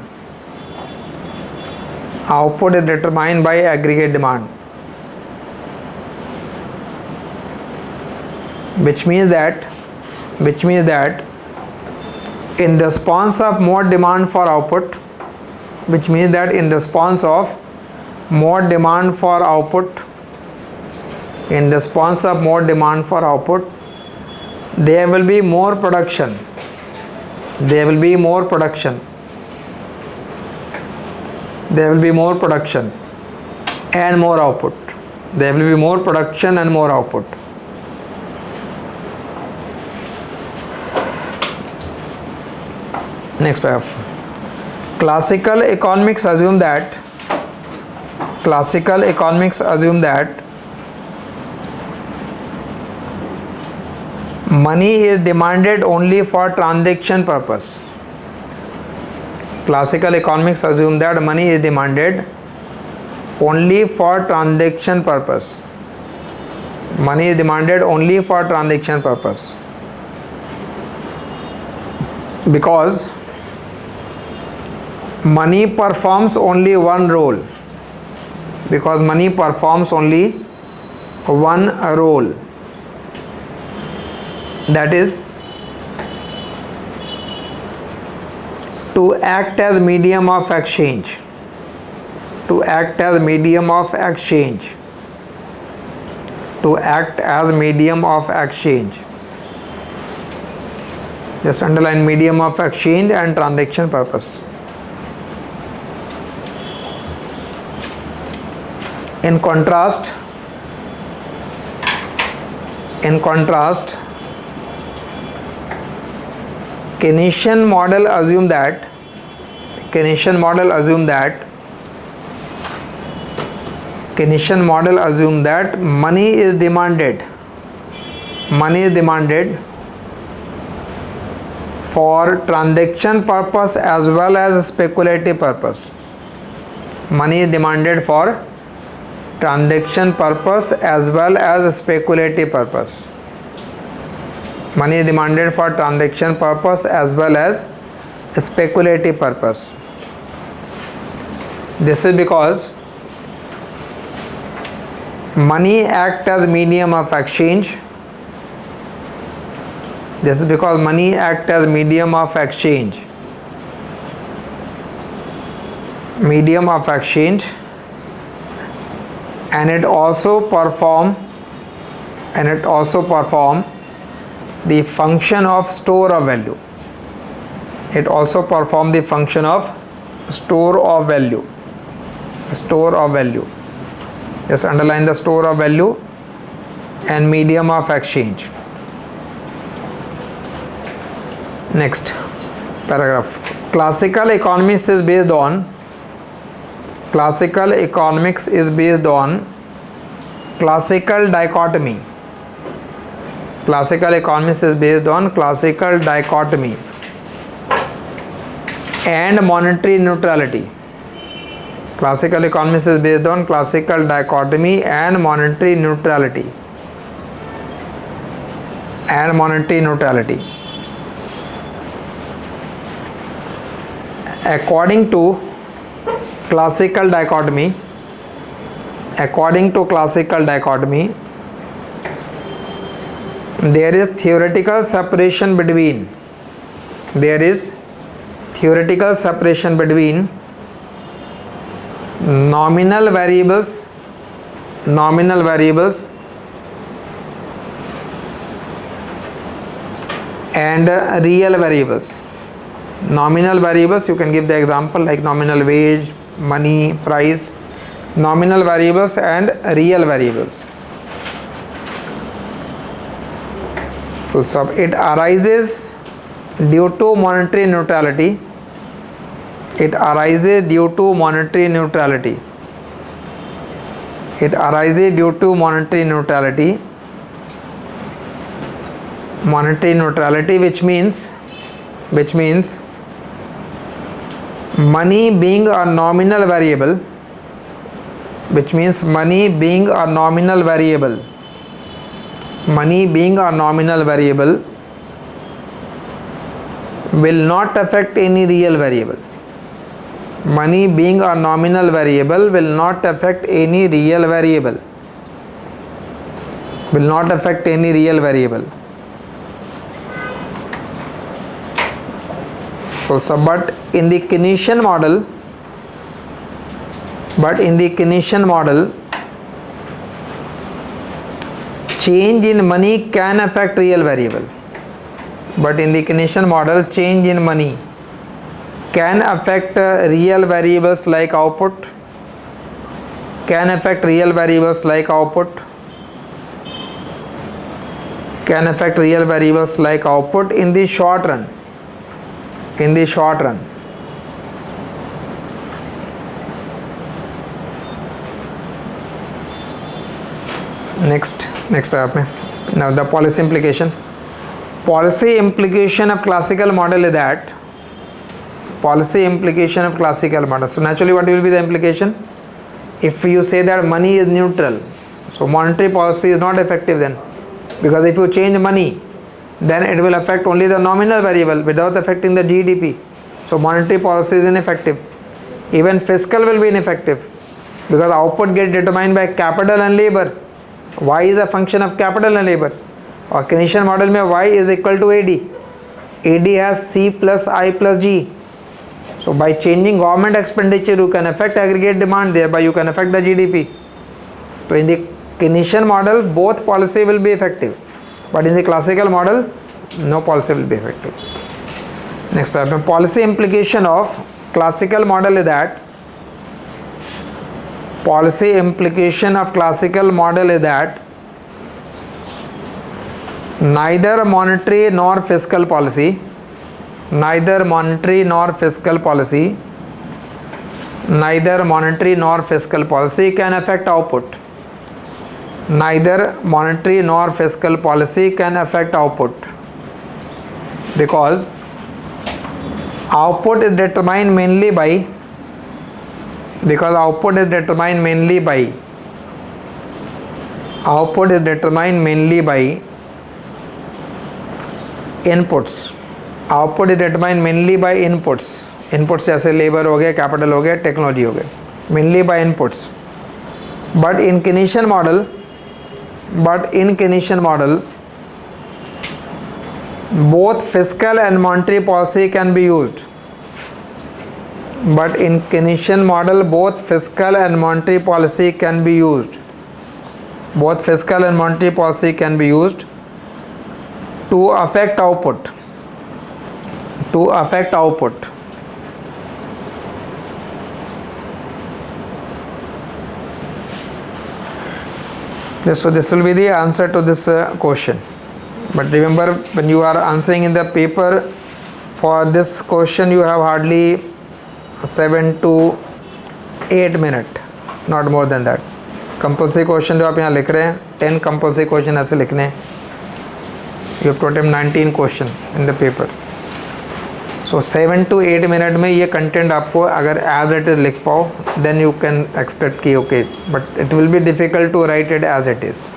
Output is determined by aggregate demand, which means that in response of more demand for output, there will be more production. There will be more production and more output. There will be more production and more output. Next paragraph. Classical economics assume that money is demanded only for transaction purpose. Classical economics assume that money is demanded only for transaction purpose. Money is demanded only for transaction purpose, because money performs only one role. That is To act as medium of exchange. To act as medium of exchange. To act as medium of exchange. Just underline medium of exchange and transaction purpose. In contrast, Keynesian model assume that money is demanded for transaction purpose as well as speculative purpose. Money is demanded for transaction purpose as well as speculative purpose. Money is demanded for transaction purpose as well as speculative purpose. This is because money acts as medium of exchange. This is because money acts as medium of exchange. And it also perform the function of store of value. It also perform the function of store of value. Just underline the store of value and medium of exchange. Next paragraph. Classical economics is based on classical dichotomy. Classical economics is based on classical dichotomy and monetary neutrality. Classical economics is based on classical dichotomy and monetary neutrality. According to classical dichotomy, there is theoretical separation between nominal variables and real variables. Nominal variables, you can give the example like nominal wage, money, price. Nominal variables and real variables. Full stop. It arises due to monetary neutrality. Which means money being a nominal variable, will not affect any real variable. Money being a nominal variable will not affect any real variable. So, but in the Keynesian model, change in money can affect real variable. Change in money can affect real variables like output. In the short run. Next paragraph. Now the policy implication. Policy implication of classical model is that. So naturally, what will be the implication? If you say that money is neutral, so monetary policy is not effective then, because if you change money, then it will affect only the nominal variable without affecting the GDP. So monetary policy is ineffective. Even fiscal will be ineffective, because output gets determined by capital and labor. Y is a function of capital and labor. और Keynesian model में y is equal to AD. AD has C plus I plus G. So by changing government expenditure, you can affect aggregate demand, thereby you can affect the GDP. So in the Keynesian model, both policy will be effective, but in the classical model, no policy will be effective. Next problem. Policy implication of classical model is that neither monetary nor fiscal policy can affect output. Neither monetary nor fiscal policy can affect output, because output is determined mainly by inputs. Inputs जैसे labour हो गया, capital हो गया, technology हो गया, mainly by inputs. But in Keynesian model, both fiscal and monetary policy can be used. But in Keynesian model, both fiscal and monetary policy can be used. To affect output. So this will be the answer to this question. But remember, when you are answering in the paper for this question, you have hardly 7 to 8 minutes, not more than that. Compulsory question जो आप यहाँ लिख रहे हैं, 10 compulsory question ऐसे लिखने हैं. You have to attempt 19 question in the paper. So 7 to 8 minutes में ये content आपको अगर as it is लिख पाओ, then you can expect कि okay, but it will be difficult to write it as it is.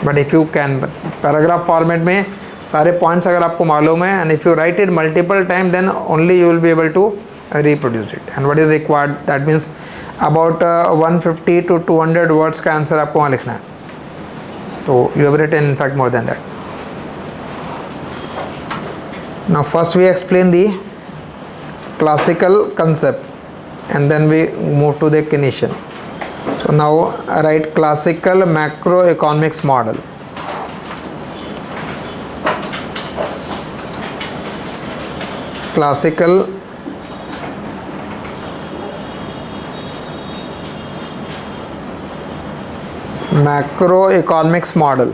But if you can, paragraph format में सारे points अगर आपको मालूम है, and if you write it multiple times, then only you will be able to reproduce it. And what is required, that means about 150 to 200 words का answer आपको वहाँ लिखना है. तो you have written in fact more than that. Now first we explain the classical concept and then we move to the Keynesian. So now write classical macroeconomics model. Classical macroeconomics model.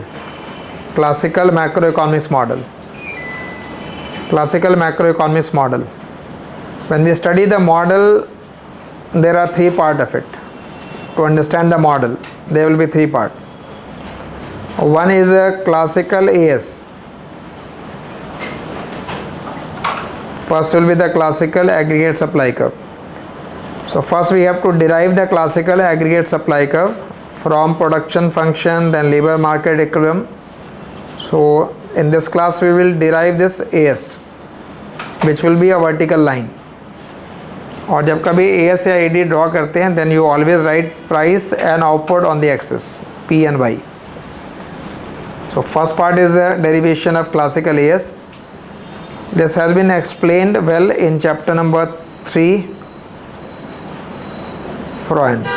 Classical macroeconomics model. When we study the model, there are 3 parts of it. To understand the model, there will be 3 parts. One is a classical AS. First will be the classical aggregate supply curve. So first we have to derive the classical aggregate supply curve from production function, then labor market equilibrium. So in this class we will derive this AS, which will be a vertical line. और जब कभी AS या AD draw करते हैं, then you always write price and output on the axis P and Y. So first part is the derivation of classical AS. This has been explained well in chapter number 3 Freud.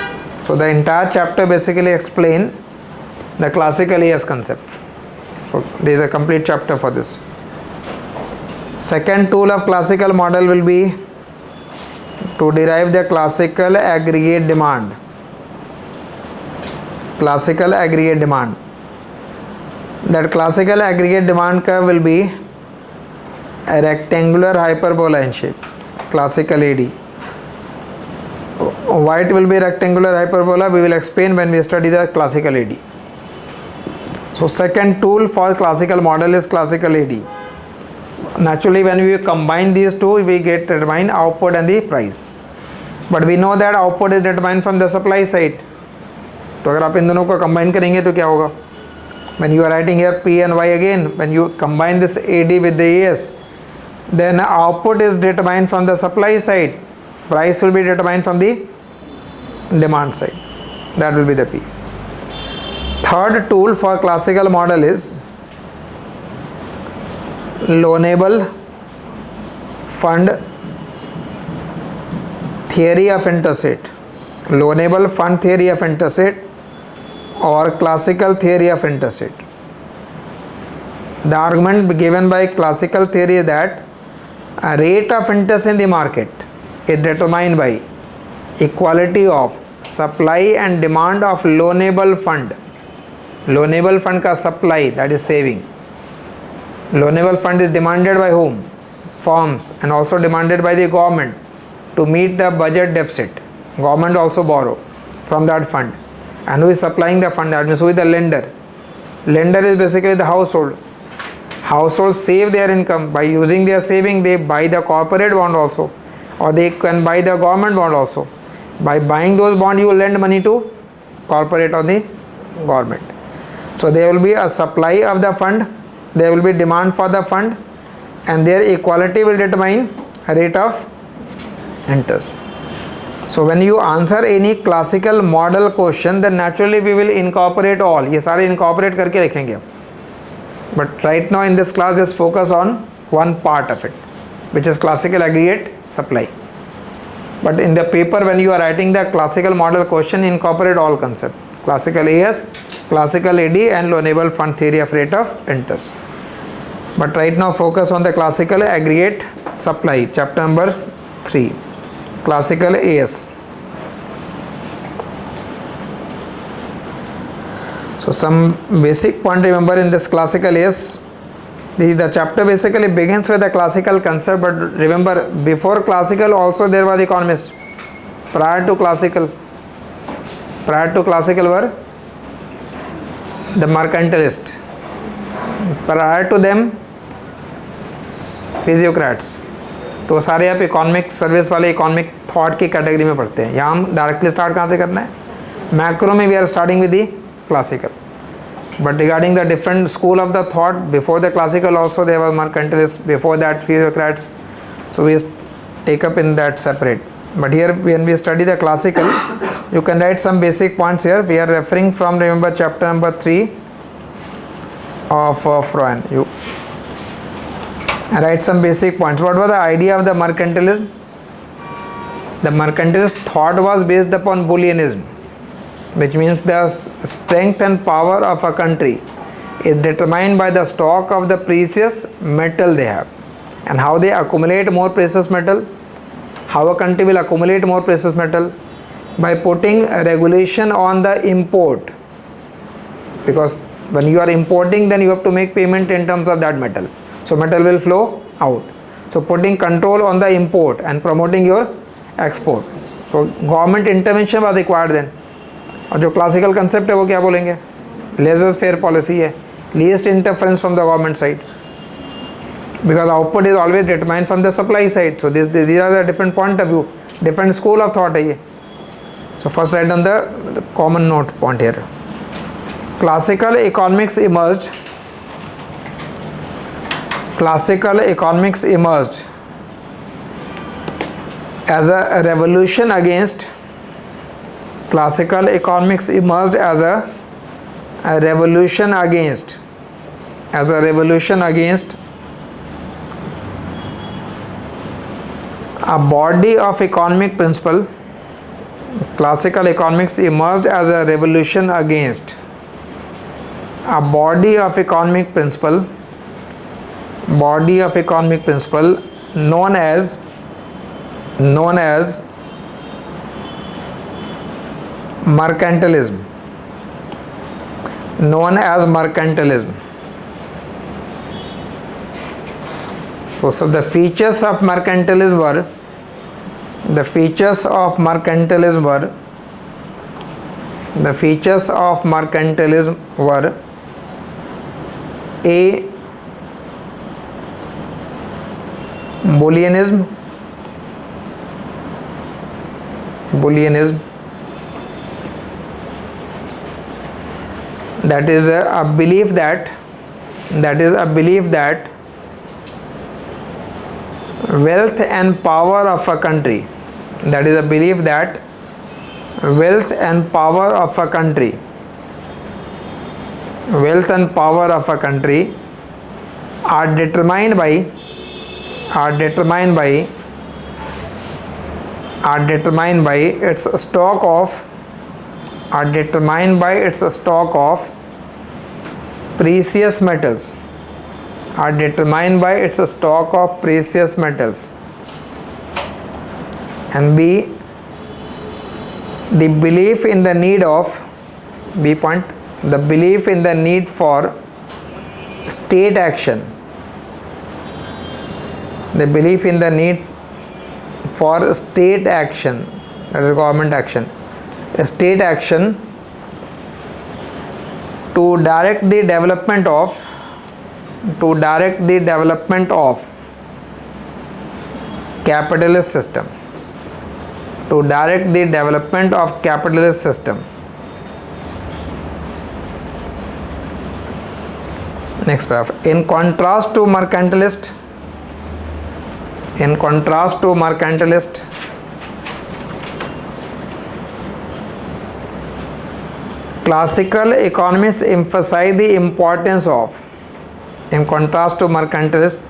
So the entire chapter basically explain the classical AS concept. So there is a complete chapter for this. Second tool of classical model will be to derive the classical aggregate demand. That classical aggregate demand curve will be a rectangular hyperbola in shape, classical AD. Why it will be rectangular hyperbola, we will explain when we study the classical AD. So second tool for classical model is classical AD. Naturally, when we combine these two, we get determine output and the price. But we know that output is determined from the supply side. तो अगर आप इन दोनों को combine करेंगे तो क्या होगा? When you are writing here P and Y again, when you combine this AD with the AS, then output is determined from the supply side. Price will be determined from the demand side. That will be the P. Third tool for classical model is loanable fund theory of interest, loanable fund theory of interest or classical theory of interest. The argument given by classical theory is that a rate of interest in the market is determined by equality of supply and demand of loanable fund. Loanable fund का supply, that is saving. Loanable fund is demanded by whom? Firms, and also demanded by the government to meet the budget deficit. Government also borrow from that fund. And who is supplying the fund? That means who is the lender? Lender is basically the household. Households save their income by using their saving. They buy the corporate bond also, or they can buy the government bond also. By buying those bonds, you will lend money to corporate or the government. So there will be a supply of the fund, there will be demand for the fund, and their equality will determine a rate of interest. So when you answer any classical model question, then naturally we will incorporate all. ये सारे incorporate करके लिखेंगे. But right now in this class, just focus on one part of it, which is classical aggregate supply. But in the paper, when you are writing the classical model question, incorporate all concepts: classical AS, classical AD, and loanable fund theory of rate of interest. But right now focus on the classical aggregate supply, chapter number 3, classical AS. So some basic point remember in this classical AS. The chapter basically begins with the classical concept, but remember before classical also there was economists. Prior to classical were the mercantilists. Prior to them फिजियोक्रेट्स. तो सारे आप economic service वाले economic thought की category में पढ़ते हैं. यहाँ हम डायरेक्टली स्टार्ट कहाँ से करना है? मैक्रो में we are starting with the classical. But regarding the different school of the thought, before the classical also there were mercantilists, before that physiocrats. So we take up in that separate. But here when we study the classical, you can write some basic points here. We are referring from, remember, chapter number 3 of Freud. You write some basic points. What was the idea of the mercantilism? The mercantilist thought was based upon Booleanism, which means the strength and power of a country is determined by the stock of the precious metal they have. And how they accumulate more precious metal? How a country will accumulate more precious metal? By putting a regulation on the import. Because when you are importing, then you have to make payment in terms of that metal. So metal will flow out. So putting control on the import and promoting your export. So government intervention was required then. और जो classical concept है वो क्या बोलेंगे? Laser fair policy है, least interference from the government side, because output is always determined from the supply side. So these are the different point of view, different school of thought है ये. So first write down the common note point here. Classical economics emerged as a revolution against classical economics emerged as a revolution against a body of economic principle. Classical economics emerged as a revolution against a body of economic principle known as mercantilism. So the features of mercantilism were A. Booleanism. That is a belief that wealth and power of a country, are determined by are determined by its stock of precious metals, are determined by its stock of precious metals. And B, the belief in the need of, B point, the belief in the need for state action, the belief in the need for state action, that is government action, state action to direct the development of capitalist system, to direct the development of capitalist system. Next paragraph. In contrast to mercantilist, classical economists emphasize the importance of, in contrast to mercantilist,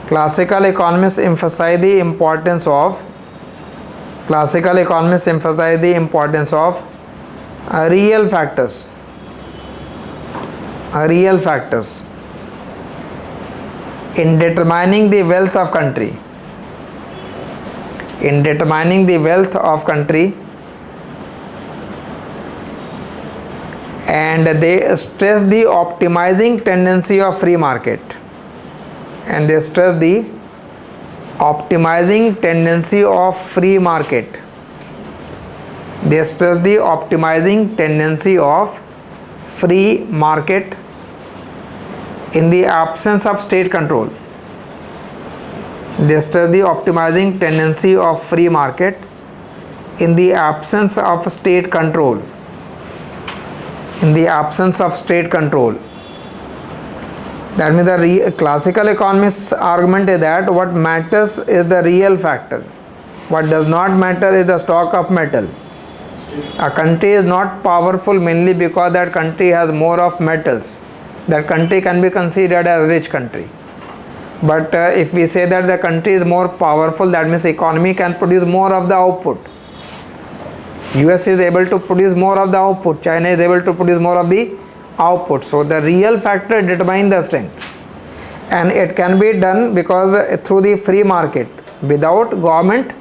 classical economists emphasize the importance of real factors in determining the wealth of country, and they stress the optimizing tendency of free market, in the absence of state control. They stress the optimizing tendency of free market in the absence of state control. That means the classical economists' argument is that what matters is the real factor. What does not matter is the stock of metal. A country is not powerful mainly because that country has more of metals. That country can be considered as a rich country. But if we say that the country is more powerful, that means economy can produce more of the output. US is able to produce more of the output. China is able to produce more of the output. So the real factor determines the strength. And it can be done because through the free market without government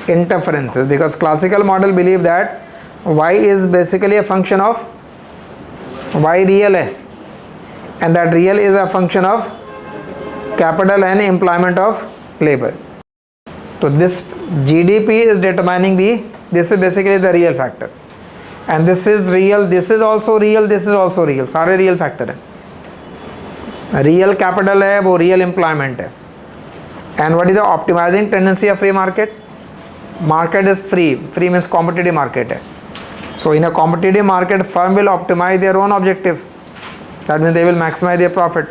interferences. Because classical model believe that Y is basically a function of Y real hai. And that real is a function of capital and employment of labor. So this GDP is determining this is basically the real factor. And this is real, this is also real, this is also real. सारे real factor हैं. Real capital है, वो real employment है. And what is the optimizing tendency of free market? Market is free. Free means competitive market hai. So in a competitive market, firm will optimize their own objective. That means they will maximize their profit.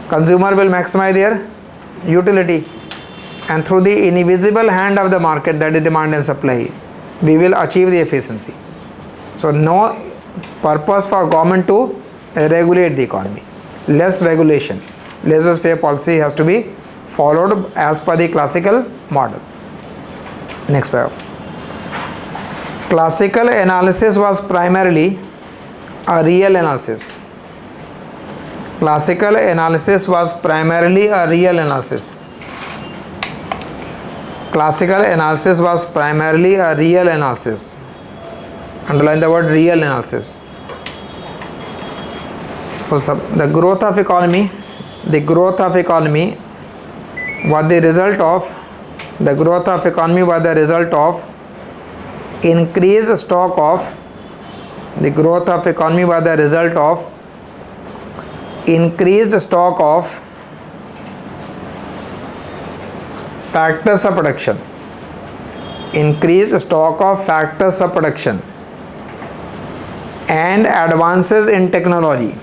Consumer will maximize their utility. And through the invisible hand of the market, that is demand and supply, we will achieve the efficiency. So no purpose for government to regulate the economy. Less regulation, laissez-faire policy has to be followed as per the classical model. Next paragraph. Classical analysis was primarily a real analysis. Classical analysis was primarily a real analysis. Classical analysis was primarily a real analysis. Underline the word real analysis. The growth of economy was the result of increased stock of factors of production, and advances in technology,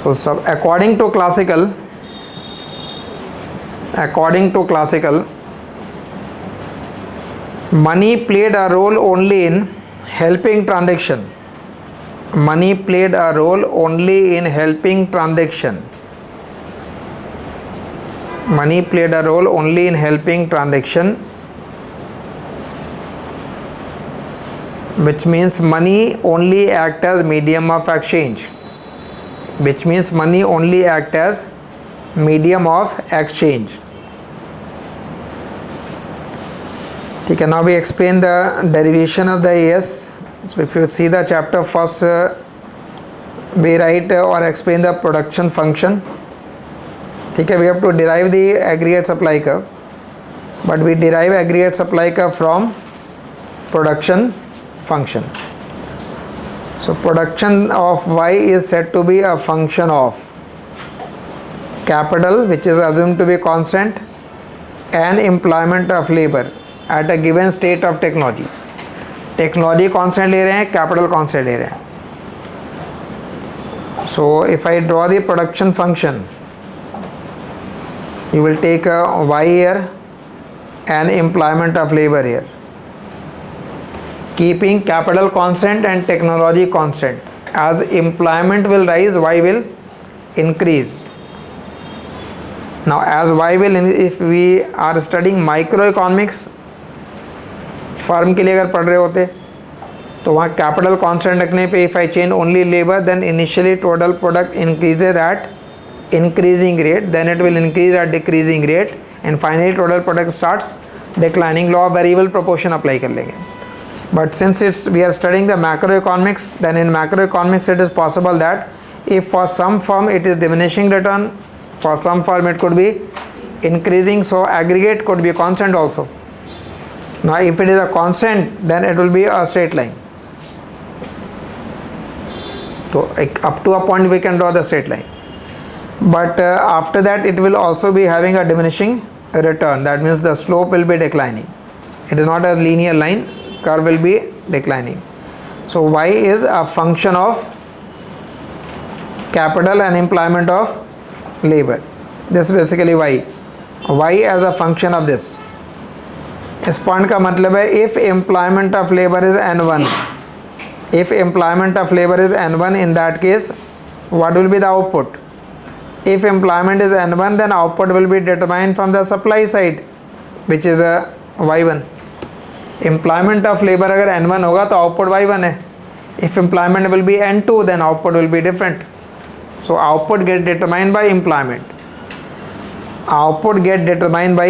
So according to classical, money played a role only in helping transaction. Money played a role only in helping transaction. Money played a role only in helping transaction, which means money only act as medium of exchange. Which means money only act as medium of exchange. Okay, now we explain the derivation of the AS. So if you see the chapter first, we write or explain the production function. Okay, we have to derive the aggregate supply curve, but we derive aggregate supply curve from production function. So production of Y is said to be a function of capital, which is assumed to be constant, and employment of labor at a given state of technology. Technology constant ले रहे हैं, capital constant ले रहे हैं. So if I draw the production function, you will take a y here and employment of labor here, keeping capital constant and technology constant. As employment will rise, y will increase. Now as y will, if we are studying microeconomics, firm के लिए अगर पढ़ रहे होते तो वहाँ capital constant रखने पे if I change only labour, then initially total product increases at increasing rate, then it will increase at decreasing rate, and finally total product starts declining. Law of variable proportion apply कर लेंगे. But since we are studying the macroeconomics, then in macroeconomics it is possible that if for some firm it is diminishing return, for some firm it could be increasing, so aggregate could be constant also. Now if it is a constant, then it will be a straight line. So up to a point we can draw the straight line. But after that it will also be having a diminishing return. That means the slope will be declining. It is not a linear line, curve will be declining. So y is a function of capital and employment of labor. This is basically y. Y as a function of this. इस point का मतलब है if employment of labor is n1, if employment of labor is n1, in that case what will be the output? If employment is n1, then output will be determined from the supply side, which is a y1. Employment of labor अगर n1 होगा तो output y1 है. If employment will be n2, then output will be different. So output get determined by employment. Output get determined by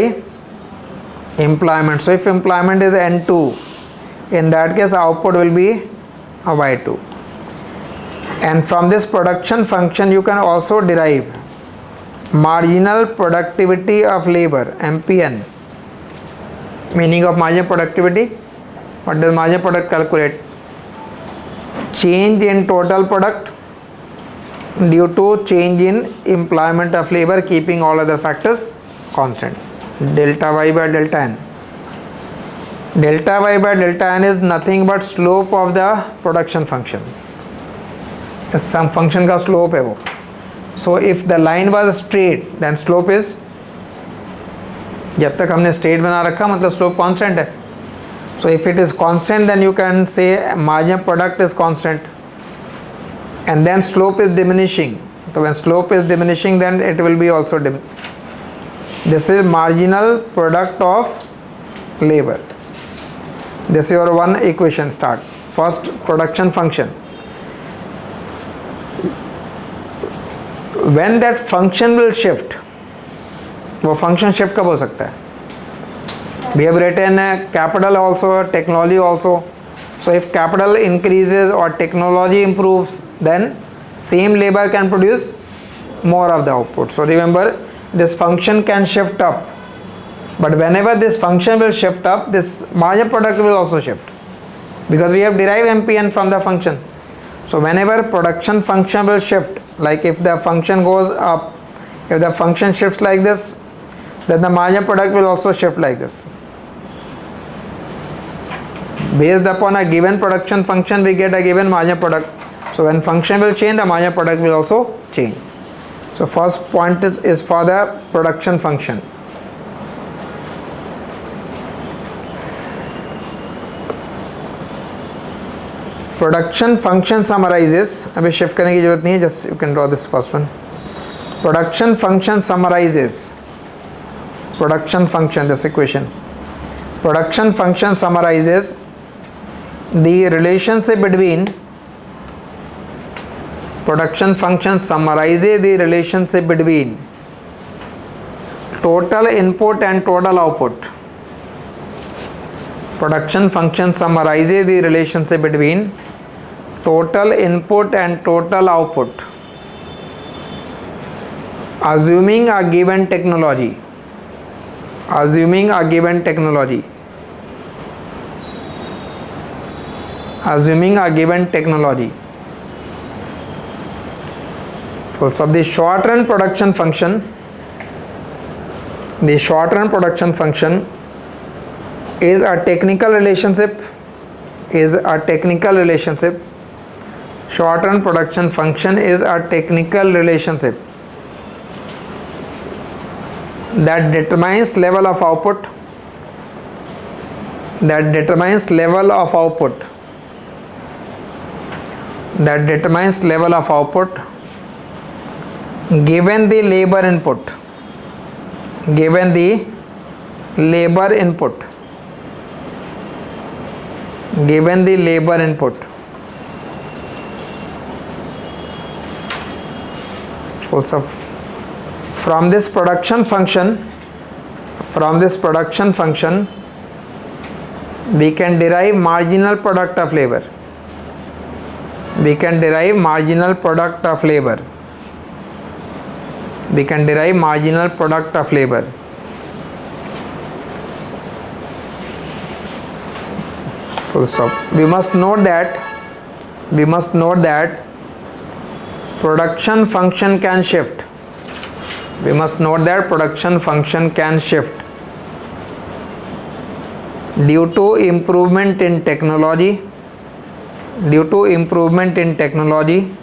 employment. So if employment is n2, in that case output will be a y2. And from this production function you can also derive marginal productivity of labor, MPN. Meaning of marginal productivity, what does marginal product calculate? Change in total product due to change in employment of labor, keeping all other factors constant. Delta y by delta n. Delta y by delta n is nothing but slope of the production function. Some function का slope है वो. So if the line was straight, then slope is, जब तक हमने straight बना रखा मतलब slope constant है. So if it is constant, then you can say marginal product is constant, and then slope is diminishing. So when slope is diminishing, then it will be also this is marginal product of labor. This is your one equation start. First production function. When that function will shift, वो function shift कब हो सकता है? We have written capital also, technology also. So if capital increases or technology improves, then same labor can produce more of the output. So remember, this function can shift up, but whenever this function will shift up, this marginal product will also shift, because we have derived MPN from the function. So whenever production function will shift, like if the function goes up, if the function shifts like this, then the marginal product will also shift like this. Based upon a given production function, we get a given marginal product. So when function will change, the marginal product will also change. So first point is for the production function. Production function summarises, अभी shift करने की जरूरत नहीं है, just you can draw this first one. Production function summarises, production function, this equation. Production function summarises the relationship between, production function summarizes the relationship between total input and total output. Production function summarizes the relationship between total input and total output, assuming a given technology, assuming a given technology, assuming a given technology. So the short run production function, the short run production function is a technical relationship, is a technical relationship. Short run production function is a technical relationship that determines level of output, that determines level of output, that determines level of output given the labor input, given the labor input, given the labor input. Also from this production function, from this production function we can derive marginal product of labor, we can derive marginal product of labor, we can derive marginal product of labor. Full stop. We must note that, we must note that production function can shift, we must note that production function can shift due to improvement in technology, due to improvement in technology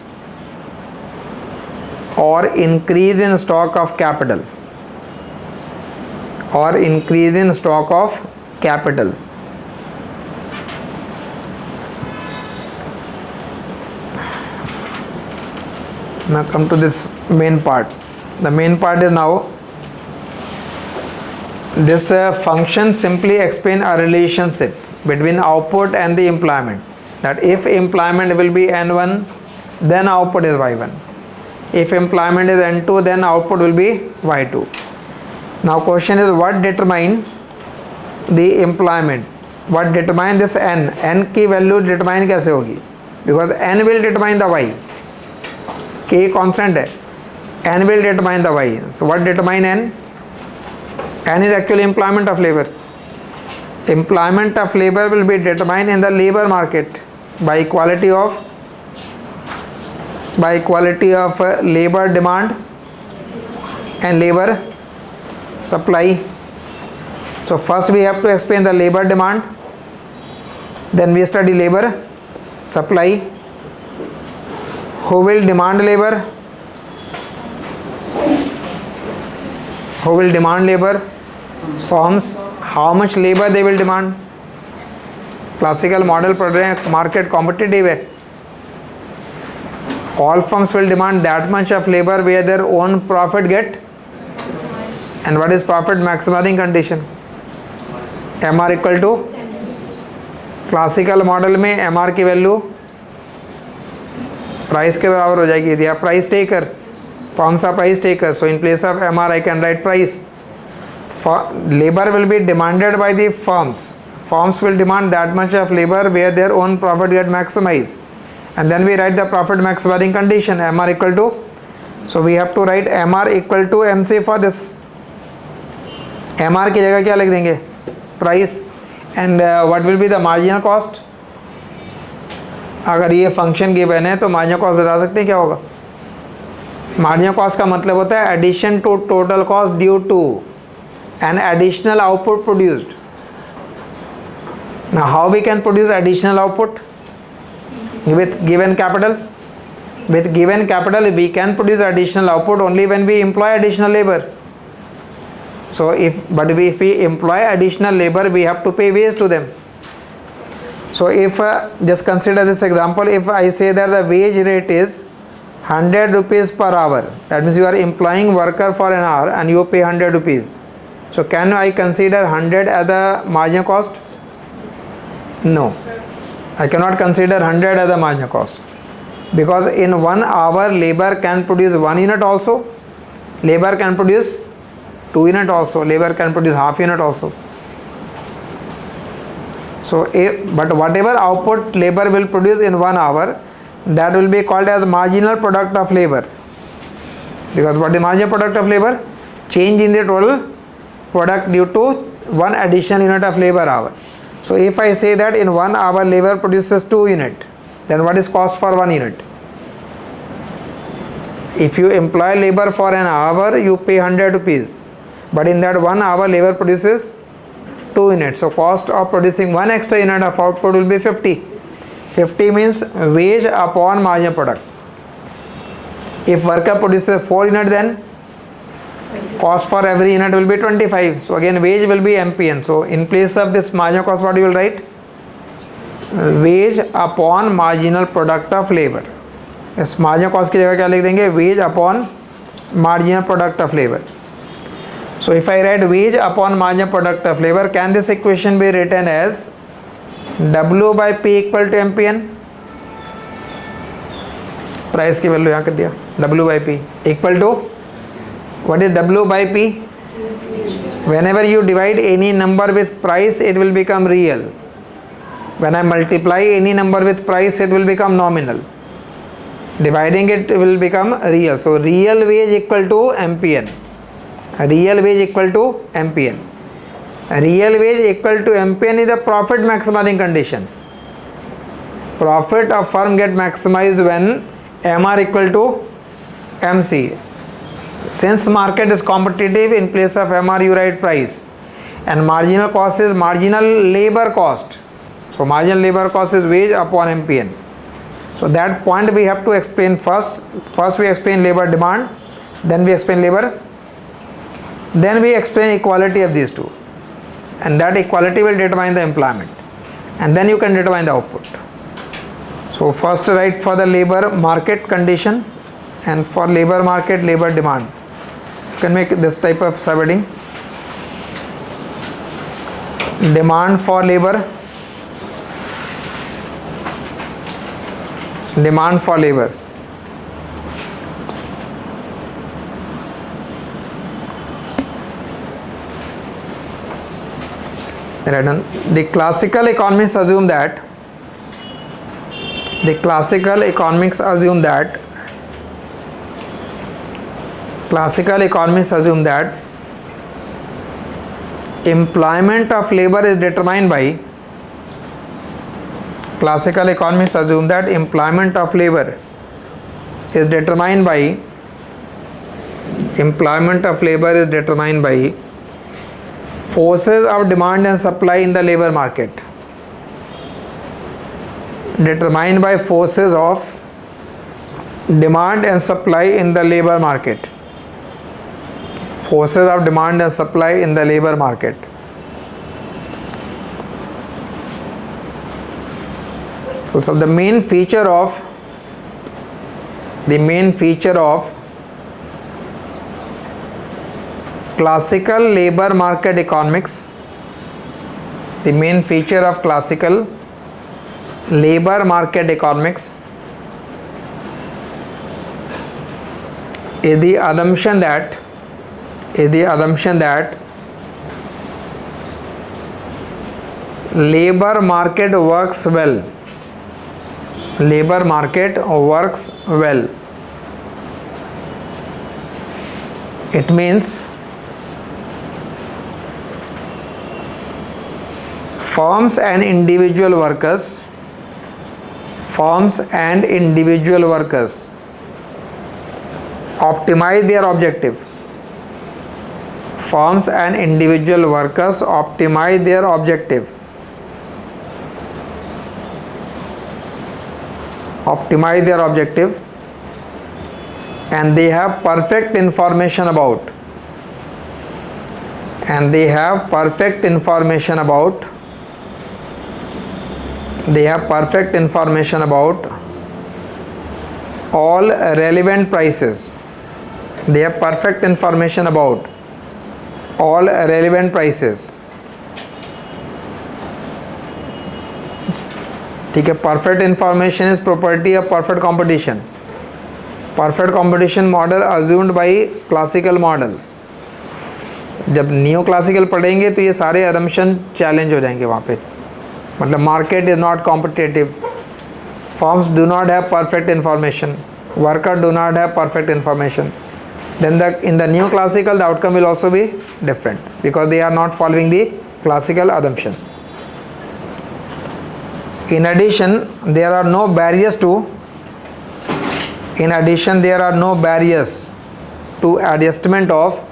or increase in stock of capital, or increase in stock of capital. Now come to this main part. The main part is now this function simply explain a relationship between output and the employment, that if employment will be N1 then output is Y1, if employment is N2 then output will be Y2. Now question is what determine the employment, what determine this N की value determine कैसे होगी, because N will determine the Y, K constant है, N will determine the Y. So what determine N? N is actually employment of labor. Employment of labor will be determined in the labor market by equality of labor demand and labor supply. So first we have to explain the labor demand, then we study labor supply. Who will demand labor? Who will demand labor? Firms. How much labor they will demand? Classical model पढ़ रहे हैं, market competitive है. All firms will demand that much of labor where their own profit get. And what is profit maximizing condition? MR equal to, classical model में MR की value price के बराबर हो जाएगी. दिया price taker, firms are price taker, so in place of MR I can write price. Labor will be demanded by the firms. Firms will demand that much of labor where their own profit get maximized, and then we write the profit maximizing condition, MR equal to, so we have to write MR equal to MC for this. MR की जगह क्या लिख देंगे? Price. And what will be the marginal cost? अगर ये function given है तो marginal cost बता सकते हैं क्या होगा? मार्जिनल कॉस्ट का मतलब होता है addition to total cost due to an additional output produced. Now how we can produce additional output? With given capital. With given capital we can produce additional output only when we employ additional labor. So if we employ additional labor we have to pay wage to them. So if just consider this example, if I say that the wage rate is 100 rupees per hour, that means you are employing worker for an hour and you pay 100 rupees. So can I consider 100 as the marginal cost? No, I cannot consider 100 as the marginal cost, because in 1 hour labor can produce 1 unit also, labor can produce 2 unit also, labor can produce half unit also. So but whatever output labor will produce in 1 hour, that will be called as marginal product of labor. Because what is marginal product of labor? Change in the total product due to one additional unit of labor hour. So if I say that in 1 hour labor produces 2 unit, then what is cost for 1 unit? If you employ labor for an hour, you pay 100 rupees, but in that 1 hour labor produces 2 units, so cost of producing 1 extra unit of output will be 50. 50 means wage upon marginal product. If worker produces 4 units, then cost for every unit will be 25. So again wage will be MPN. So in place of this marginal cost, what you will write? Wage upon marginal product of labor. इस marginal cost की जगह क्या लिख देंगे? Wage upon marginal product of labor. So if I write wage upon marginal product of labor, can this equation be written as W by P equal to MPN? Price की value यहाँ कर दिया, W by P equal to, what is W by P? Whenever you divide any number with price, it will become real. When I multiply any number with price, it will become nominal. Dividing it will become real. So real wage equal to MPN. Real wage equal to MPN. Real wage equal to MPN is the profit maximizing condition. Profit of firm get maximized when MR equal to MC. Since market is competitive, in place of MR you write price, and marginal cost is marginal labor cost. So marginal labor cost is wage upon MPN. So that point we have to explain first. First we explain labor demand, then we explain labor, then we explain equality of these two, and that equality will determine the employment, and then you can determine the output. So first write for the labor market condition, and for labor market labor demand. You can make this type of subheading: demand for labor, demand for labor. Right on. The classical economists assume that employment of labor is determined by forces of demand and supply in the labor market. Determined by forces of demand and supply in the labor market. Forces of demand and supply in the labor market. So the main feature of classical labor market economics, the main feature of classical labor market economics is the assumption that labor market works well. Labor market works well. It means firms and individual workers optimize their objective. Firms and individual workers optimize their objective. And they have perfect information about they have perfect information about all relevant prices. They have perfect information about all relevant prices. ठीक है, perfect information is property of perfect competition. Perfect competition model assumed by classical model. जब neo classical पढ़ेंगे तो ये सारे assumption challenge हो जाएंगे वहाँ पे. मतलब market is not competitive, firms do not have perfect information, worker do not have perfect information. Then in the new classical the outcome will also be different because they are not following the classical assumption. In addition there are no barriers to adjustment of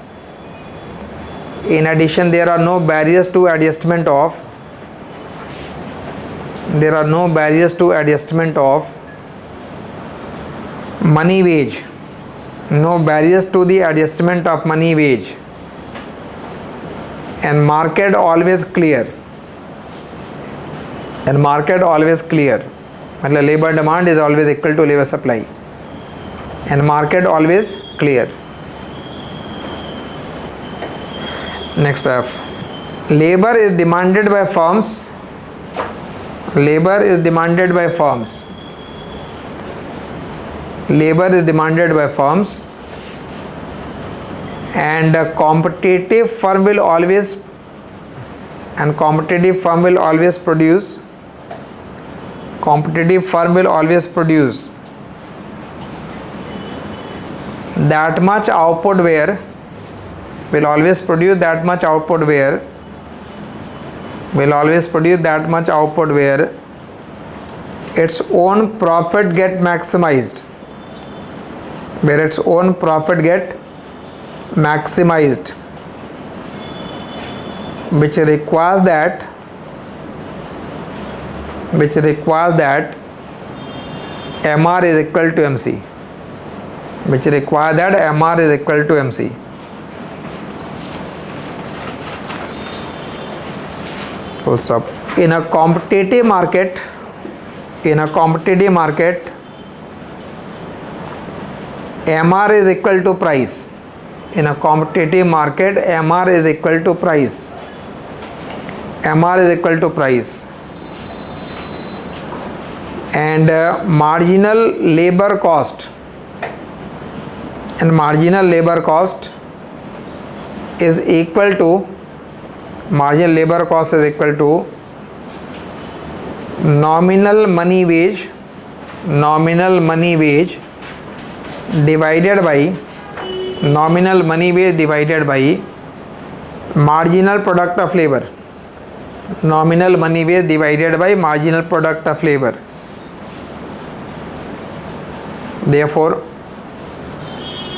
money wage. No barriers to the adjustment of money wage, and market always clear. मतलब labor demand is always equal to labor supply, and market always clear. Next paragraph. Labor is demanded by firms. Labor is demanded by firms, and a competitive firm will always produce that much output where its own profit get maximized, which requires that MR is equal to MC. Full stop. In a competitive market, MR is equal to price. And marginal labor cost is equal to nominal money wage divided by marginal product of labor. Therefore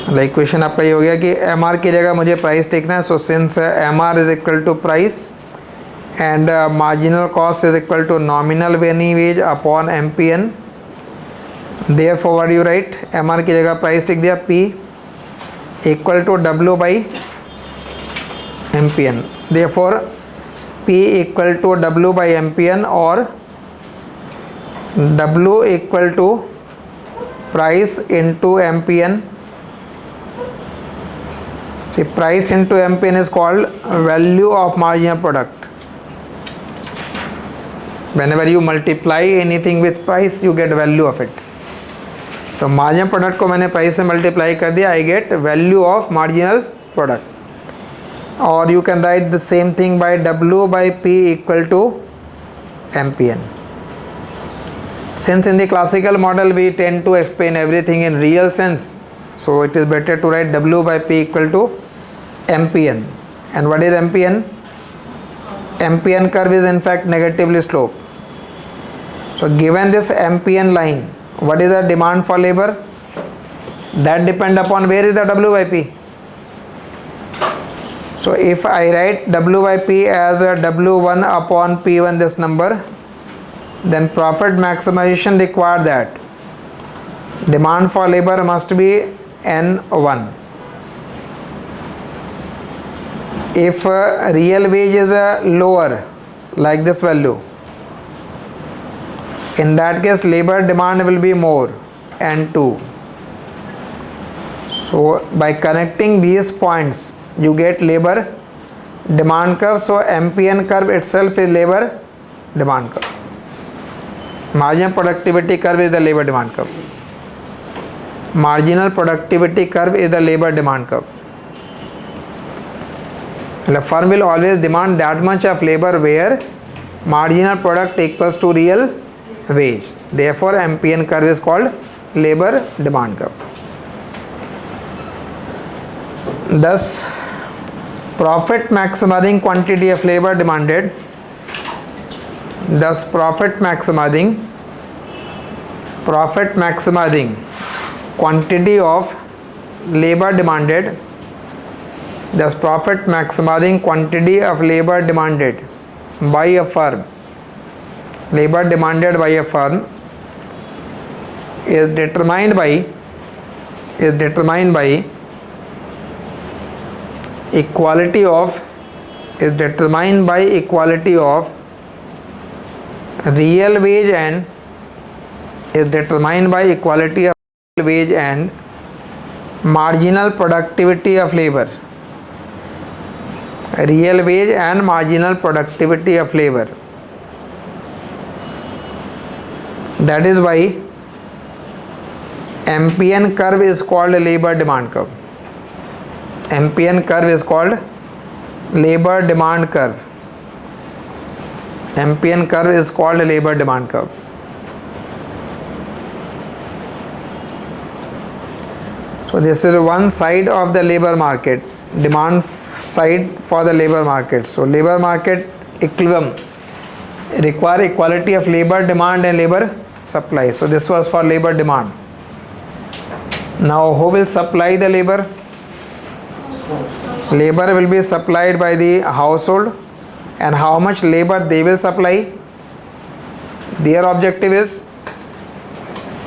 like question आपका ये हो गया कि MR की जगह मुझे price देखना है. So since MR is equal to price and marginal cost is equal to nominal money wage upon MPN, therefore what you write, MR की जगह प्राइस लिख दिया, P equal to W by MPN. Therefore P equal to W by MPN और W equal to price into MPN. See, price into MPN is called value of marginal product. Whenever you multiply anything with price, you get value of it. तो marginal product को मैंने price से multiply कर दिया, I get value of marginal product. Or you can write the same thing by W by P equal to MPN. Since in the classical model we tend to explain everything in real sense, so it is better to write W by P equal to MPN. And what is MPN? MPN curve is in fact negatively sloped. So given this MPN line, what is the demand for labor? That depend upon where is the W by P. So if I write W by P as a W1 upon P1, this number, then profit maximization require that demand for labor must be N1. If real wage is lower, like this value, In that case, labor demand will be more, N2. So by connecting these points, you get labor demand curve. So MPN curve itself is labor demand curve. Marginal productivity curve is the labor demand curve. Marginal productivity curve is the labor demand curve. The firm will always demand that much of labor where marginal product equals to real wage. Therefore, MPN curve is called labor demand curve. Thus, profit maximizing quantity of labor demanded. Thus, profit maximizing quantity of labor demanded. Thus, profit maximizing quantity of labor demanded by a firm. Labor demanded by a firm is determined by equality of real wage and marginal productivity of labor. Real wage and marginal productivity of labor. That is why MPN curve is called labor demand curve. MPN curve is called labor demand curve. MPN curve is called labor demand curve. So this is one side of the labor market, demand side for the labor market. So labor market equilibrium require equality of labor demand and labor supply. So this was for labor demand. Now who will supply the labor? Labor will be supplied by the household. And how much labor they will supply? Their objective is,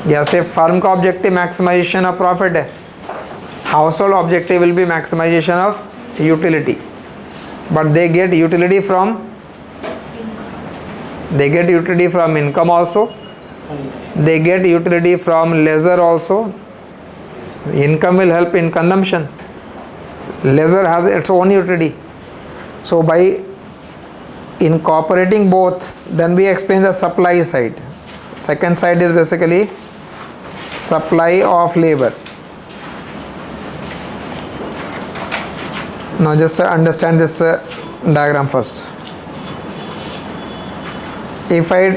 जैसे firm का objective maximisation of profit है, household objective will be maximisation of utility, but they get utility from income also, they get utility from leisure also. Income will help in consumption, leisure has its own utility. So by incorporating both, then we explain the supply side. Second side is basically supply of labor. Now just understand this diagram first. If I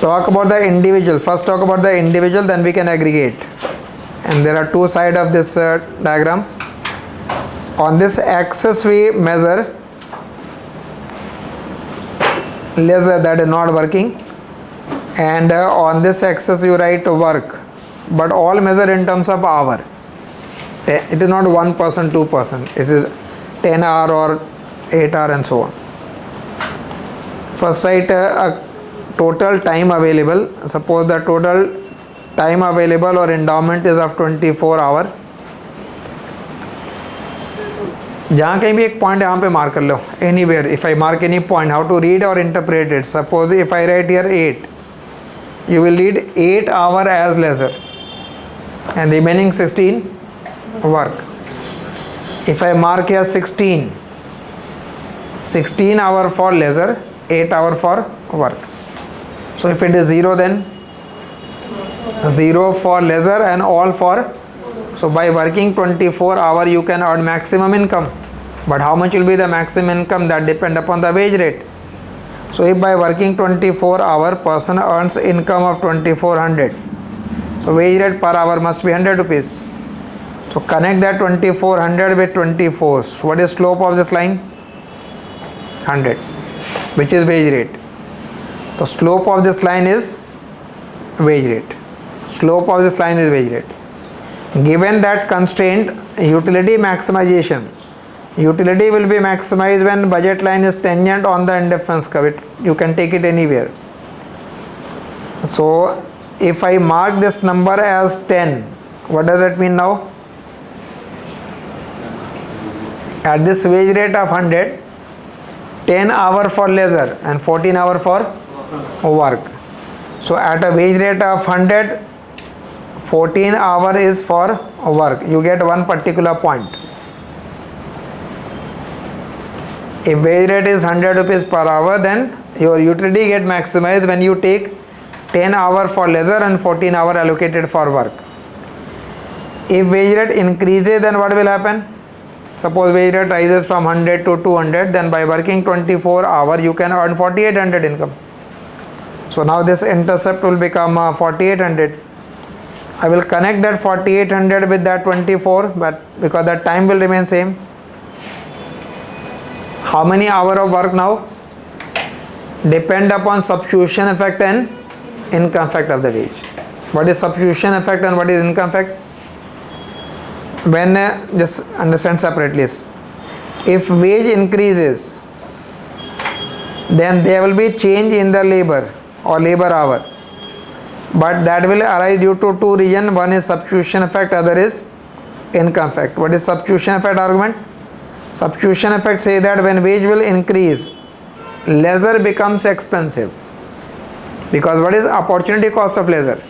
talk about the individual, first talk about the individual, then we can aggregate. And there are two sides of this diagram. On this axis we measure leisure, that is not working, and on this axis you write work, but all measure in terms of hour. It is not 1%, 2%, it is 10 hour or 8 hour and so on. First write a total time available. Suppose the total time available or endowment is of 24 hour. जहाँ कहीं भी एक point यहाँ पे mark कर लो, anywhere. If I mark any point, how to read or interpret it? Suppose if I write here 8, you will read 8 hour as leisure and remaining 16 work. If I mark here 16 hour for leisure, 8 hour for work. So if it is 0, then 0 for leisure and all for. So by working 24 hour you can earn maximum income, but how much will be the maximum income? That depend upon the wage rate. So if by working 24 hour person earns income of 2400, so wage rate per hour must be 100 rupees. So connect that 2400 with 24. So what is slope of this line? 100, which is wage rate. The slope of this line is wage rate. Slope of this line is wage rate. Given that constraint, utility maximization. Utility will be maximized when budget line is tangent on the indifference curve. You can take it anywhere. So if I mark this number as 10, what does that mean now? At this wage rate of 100, 10 hour for leisure and 14 hour for work. So at a wage rate of 100, 14 hour is for work. You get one particular point. If wage rate is 100 rupees per hour, then your utility get maximized when you take 10 hour for leisure and 14 hour allocated for work. If wage rate increases, then what will happen? Suppose wage rate rises from 100 to 200, then by working 24 hour you can earn 4800 income. So now this intercept will become 4800. I will connect that 4800 with that 24, but because that time will remain same. How many hour of work now? Depend upon substitution effect and income effect of the wage. What is substitution effect and what is income effect? When just understand separately. If wage increases, then there will be change in the labor or labor hour, but that will arise due to two reasons. One is substitution effect, other is income effect. What is substitution effect argument? Substitution effect say that when wage will increase, leisure becomes expensive, because what is opportunity cost of leisure?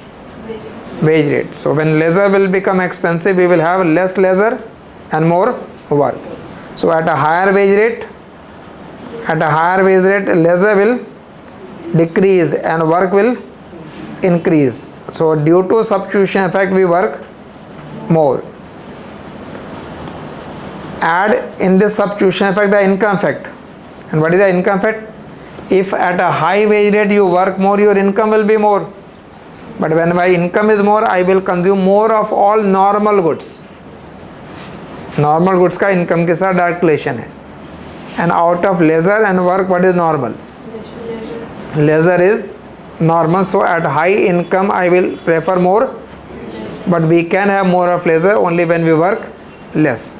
Wage rate. So when leisure will become expensive, we will have less leisure and more work. So at a higher wage rate, leisure will decrease and work will increase. So due to substitution effect, we work more. Add in this substitution effect the income effect. And what is the income effect? If at a high wage rate you work more, your income will be more. But when my income is more, I will consume more of all normal goods. Normal goods का income के साथ direct relation है. And out of leisure and work, what is normal? Leisure is normal. So at high income, I will prefer more. But we can have more of leisure only when we work less.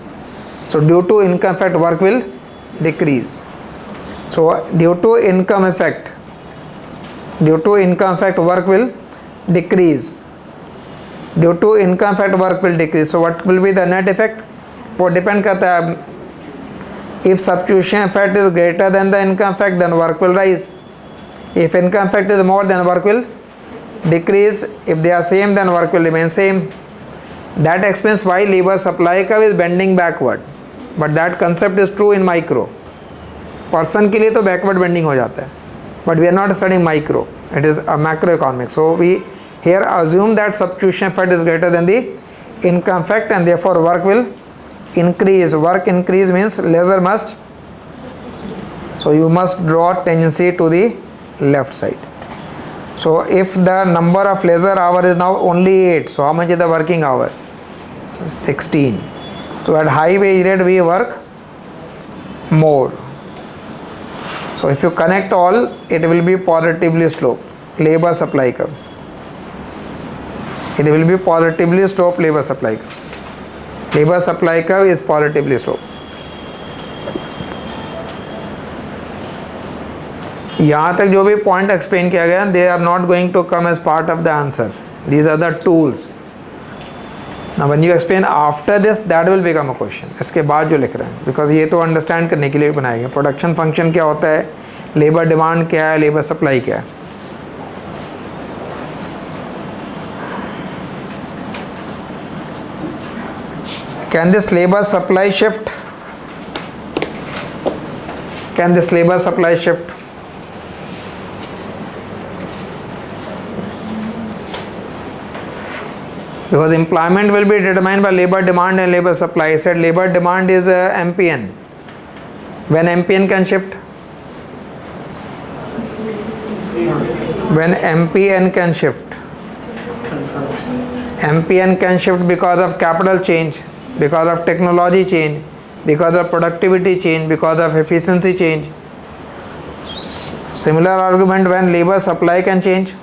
So due to income effect, work will decrease. So due to income effect, work will decrease. Due to income effect, work will decrease. So what will be the net effect? वो depend करता है. If substitution effect is greater than the income effect, then work will rise. If income effect is more, then work will decrease. If they are same, then work will remain same. That explains why labor supply curve is bending backward. But that concept is true in micro. Person के लिए तो backward bending हो जाता है. But we are not studying micro. It is a macroeconomics. So we here assume that substitution effect is greater than the income effect, and therefore work will increase. Work increase means leisure must. So you must draw tendency to the left side. So if the number of leisure hour is now only 8, so how much is the working hour? 16. So at high wage rate we work more. So if you connect all, it will be positively slope, labor supply curve. It will be positively slope labor supply curve. Labor supply curve is positively slope. यहाँ तक जो भी point explain किया गया, they are not going to come as part of the answer. These are the tools. Now when you explain after this, that will become a question. इसके बाद जो लिख रहे हैं, because ये तो अंडरस्टैंड करने के लिए बनाए गए. प्रोडक्शन फंक्शन क्या होता है, लेबर डिमांड क्या है, लेबर सप्लाई क्या है. Can this labor supply shift? Can this labor supply shift? Because employment will be determined by labor demand and labor supply. I said labor demand is MPN. When MPN can shift? When MPN can shift. MPN can shift because of capital change, because of technology change, because of productivity change, because of efficiency change. Similar argument when labor supply can change.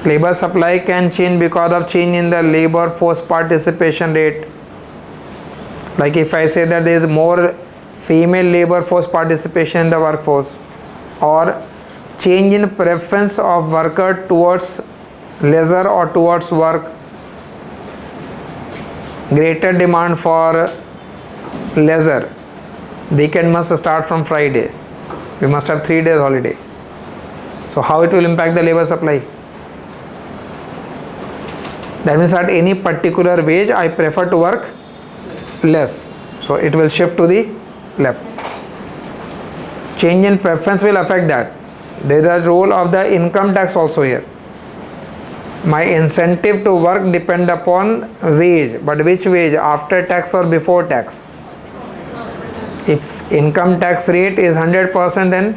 Labor supply can change because of change in the labor force participation rate. Like if I say that there is more female labor force participation in the workforce, or change in preference of worker towards leisure or towards work, greater demand for leisure. Weekend must start from Friday. We must have 3 days holiday. So how it will impact the labor supply? That means at any particular wage I prefer to work less, so it will shift to the left. Change in preference will affect that. There is a role of the income tax also here. My incentive to work depend upon wage, but which wage, after tax or before tax? If income tax rate is 100%, then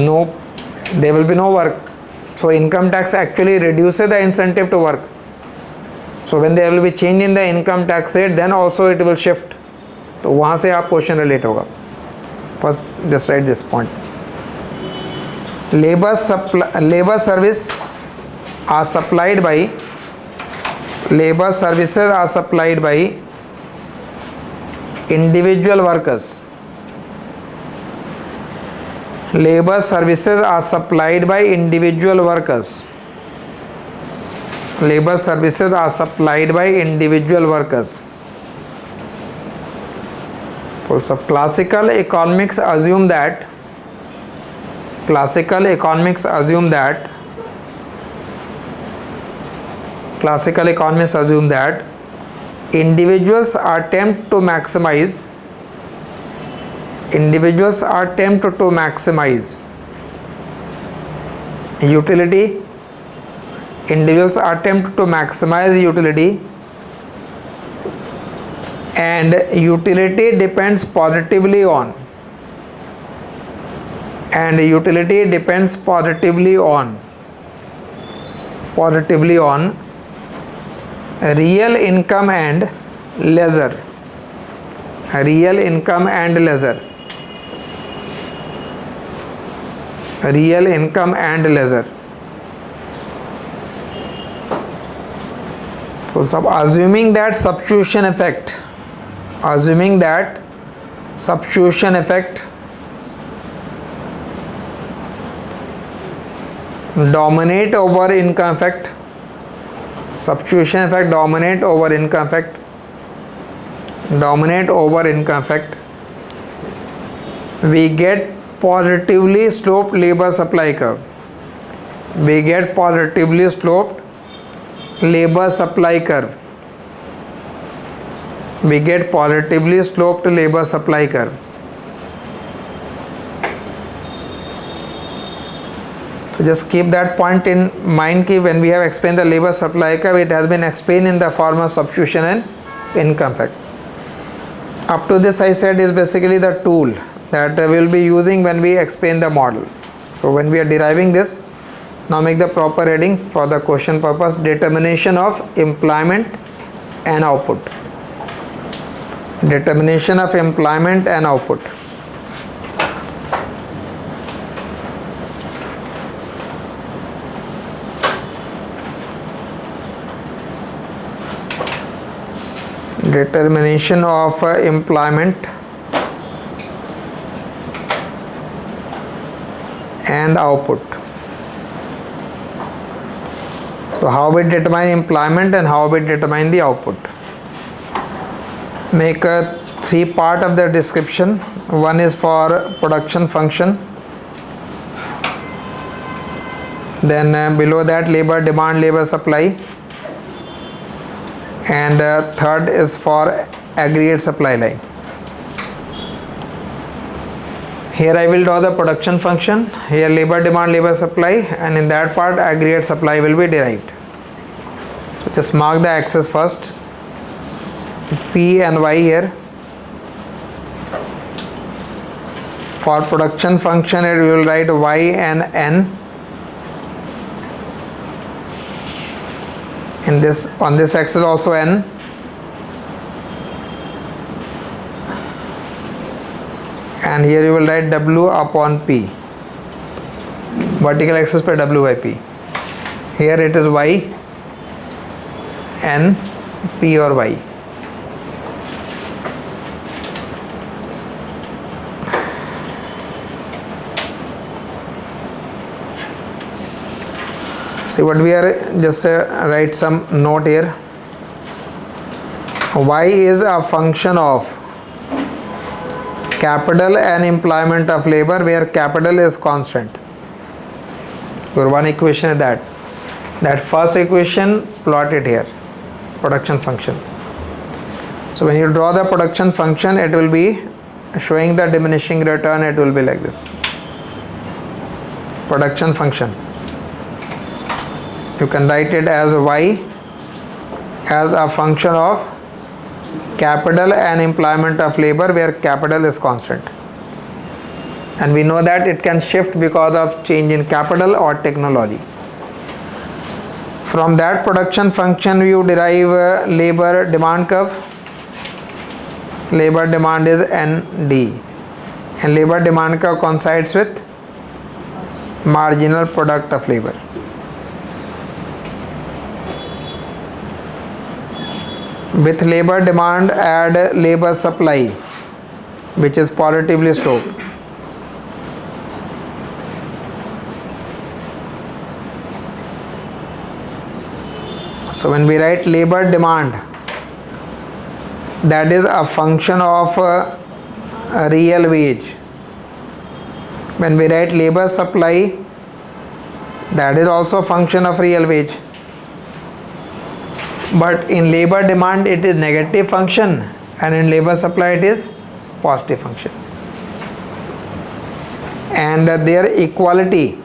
no, there will be no work. So income tax actually reduces the incentive to work. So when there will be change in the income tax rate, then also it will shift. तो वहाँ से आप question relate होगा. First, just write this point. Labor services are supplied by individual workers. Labor services are supplied by individual workers. Labor services are supplied by individual workers. So classical economics assume that individuals attempt to maximize utility. Individuals attempt to maximize utility, and utility depends positively on real income and leisure. So assuming that substitution effect dominate over income effect, we get positively sloped labor supply curve. So just keep that point in mind कि when we have explained the labor supply curve, it has been explained in the form of substitution and income effect. Up to this I said is basically the tool that we will be using when we explain the model. So when we are deriving this, now make the proper heading for the question purpose: determination of employment and output. Determination of employment and output. Determination of employment and output. So how we determine employment and how we determine the output? Make a 3 part of the description. One is for production function, then below that labor demand, labor supply, and third is for aggregate supply line. Here I will draw the production function, here labor demand, labor supply, and in that part aggregate supply will be derived. So just mark the axis first, P and Y here. For production function we will write Y and N. On this axis also N. And here you will write W upon P. Vertical axis per W by P. Here it is Y, N, P or Y. See what we are, just write some note here. Y is a function of capital and employment of labor where capital is constant. Your one equation is that first equation plot it here, production function. So when you draw the production function, it will be showing the diminishing return. It will be like this, production function. You can write it as y as a function of capital and employment of labor where capital is constant, and we know that it can shift because of change in capital or technology. From that production function you derive labor demand curve. Labor demand is ND, and labor demand curve coincides with marginal product of labor. With labor demand add labor supply, which is positively sloped. So when we write labor demand, that is a function of a real wage. When we write labor supply, that is also a function of real wage. But in labor demand it is negative function, and in labor supply it is positive function. And their equality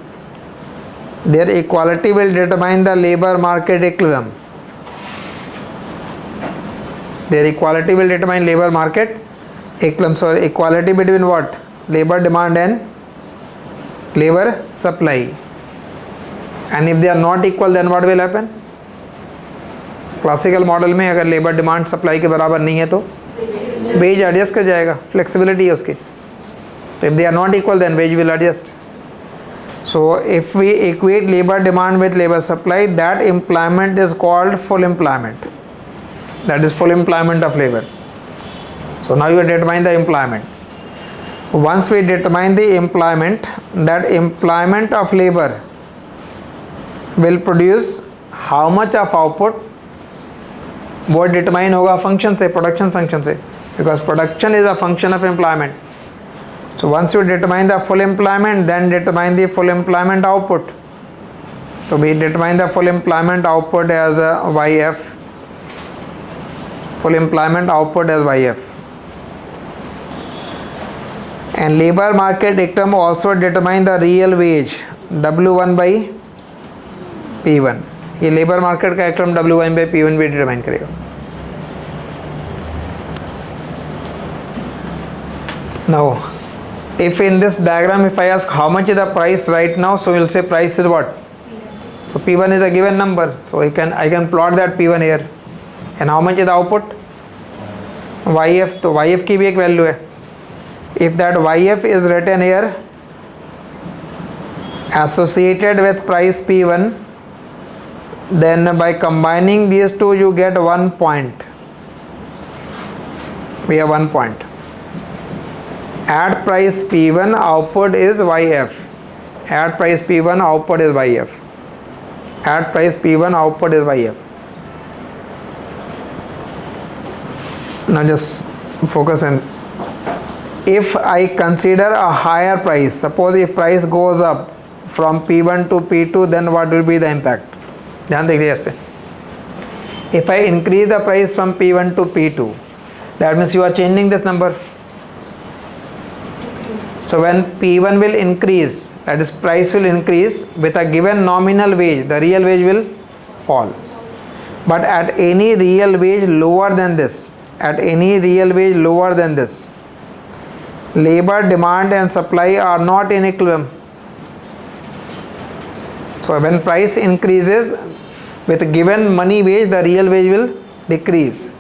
will determine the labor market equilibrium. Their equality will determine labor market equilibrium. So equality between what? Labor demand and labor supply. And if they are not equal, then what will happen? Classical model में अगर labour demand supply के बराबर नहीं है तो veg adjust कर जाएगा, flexibility है उसकी. If they are not equal then wage will adjust. So if we equate labour demand with labour supply, that employment is called full employment. That is full employment of labor. So now you determine the employment. Once we determine the employment, that employment of labor will produce how much of output, वो determine होगा function से, production function से, because production is a function of employment. So once you determine the full employment, then determine the full employment output. So we determine the full employment output as YF. Full employment output as YF. And labor market equilibrium also determine the real wage W1 by P1. ये labour market का equilibrium W1 by P1 भी determine करेगा. Now if in this diagram if I ask how much is the price right now, so we'll say price is what? So P1 is a given number, so I can plot that P1 here. And how much is the output? YF. तो YF की भी एक value है. If that YF is written here associated with price P1, then by combining these two you get 1 point. We have 1 point. At price P1 output is YF. At price P1 output is YF. At price P1 output is YF. Now just focus on, if I consider a higher price, suppose if price goes up from P1 to P2, then what will be the impact? ध्यान देखिए इस पे. If I increase the price from P1 to P2, that means you are changing this number. So when P1 will increase, that is price will increase with a given nominal wage, the real wage will fall. But at any real wage lower than this, labor demand and supply are not in equilibrium. So when price increases with given money wage, the real wage will decrease.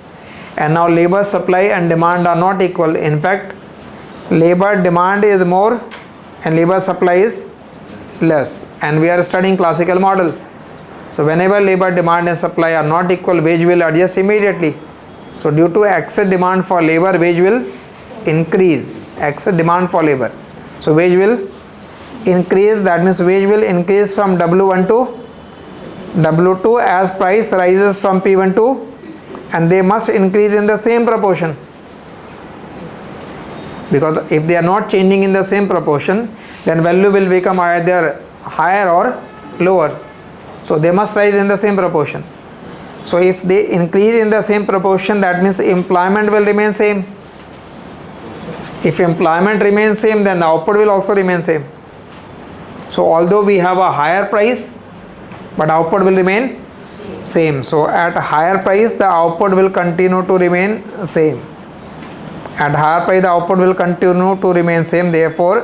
And now labor supply and demand are not equal. In fact, labor demand is more and labor supply is less. And we are studying classical model. So whenever labor demand and supply are not equal, wage will adjust immediately. So due to excess demand for labor, wage will increase. Excess demand for labor. So wage will increase. That means wage will increase from W1 to W2 as price rises from P1 to, and they must increase in the same proportion. because if they are not changing in the same proportion, then value will become either higher or lower. So they must rise in the same proportion. So if they increase in the same proportion, that means employment will remain same. If employment remains same, then the output will also remain same. So although we have a higher price, but output will remain same. So at a higher price, the output will continue to remain same. At higher price, the output will continue to remain same. Therefore,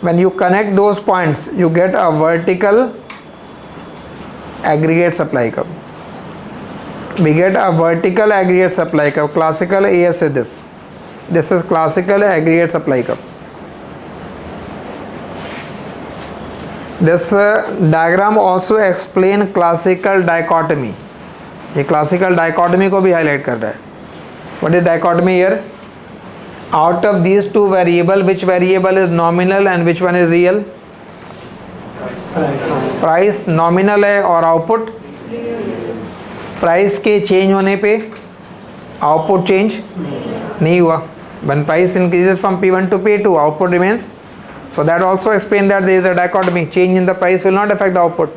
when you connect those points, you get a vertical aggregate supply curve. We get a vertical aggregate supply curve. Classical AS is this. This is classical aggregate supply curve. This diagram also explain classical dichotomy. ये classical dichotomy को भी highlight कर रहा है. What is dichotomy here? Out of these two variable, which variable is nominal and which one is real? Price nominal है और output price के change होने पे आउटपुट चेंज नहीं हुआ. When price increases from P1 to P2, output remains. So that also explains that there is a dichotomy. Change in the price will not affect the output.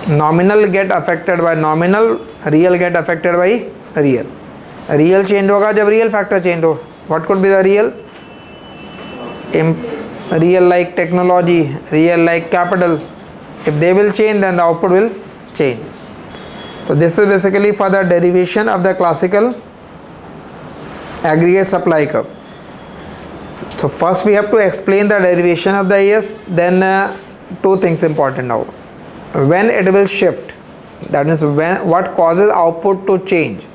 Nominal get affected by nominal, real get affected by real. Real change होगा जब real factor change हो. What could be the real? Real like technology, real like capital. If they will change, then the output will change. So this is basically for the derivation of the classical aggregate supply curve. So first we have to explain the derivation of the AS, then two things important now. When it will shift, that means what causes output to change,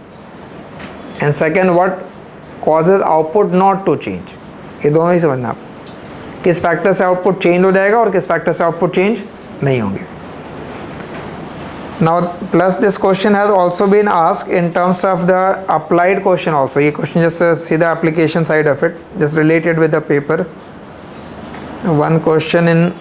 and second what causes output not to change. ये दोनों ही समझना आप. किस factor से output change हो जाएगा और किस फैक्टर से आउटपुट चेंज नहीं होंगे. Now plus this question has also been asked in terms of the applied question also. ये question just see the application side of it, just related with the paper. One question in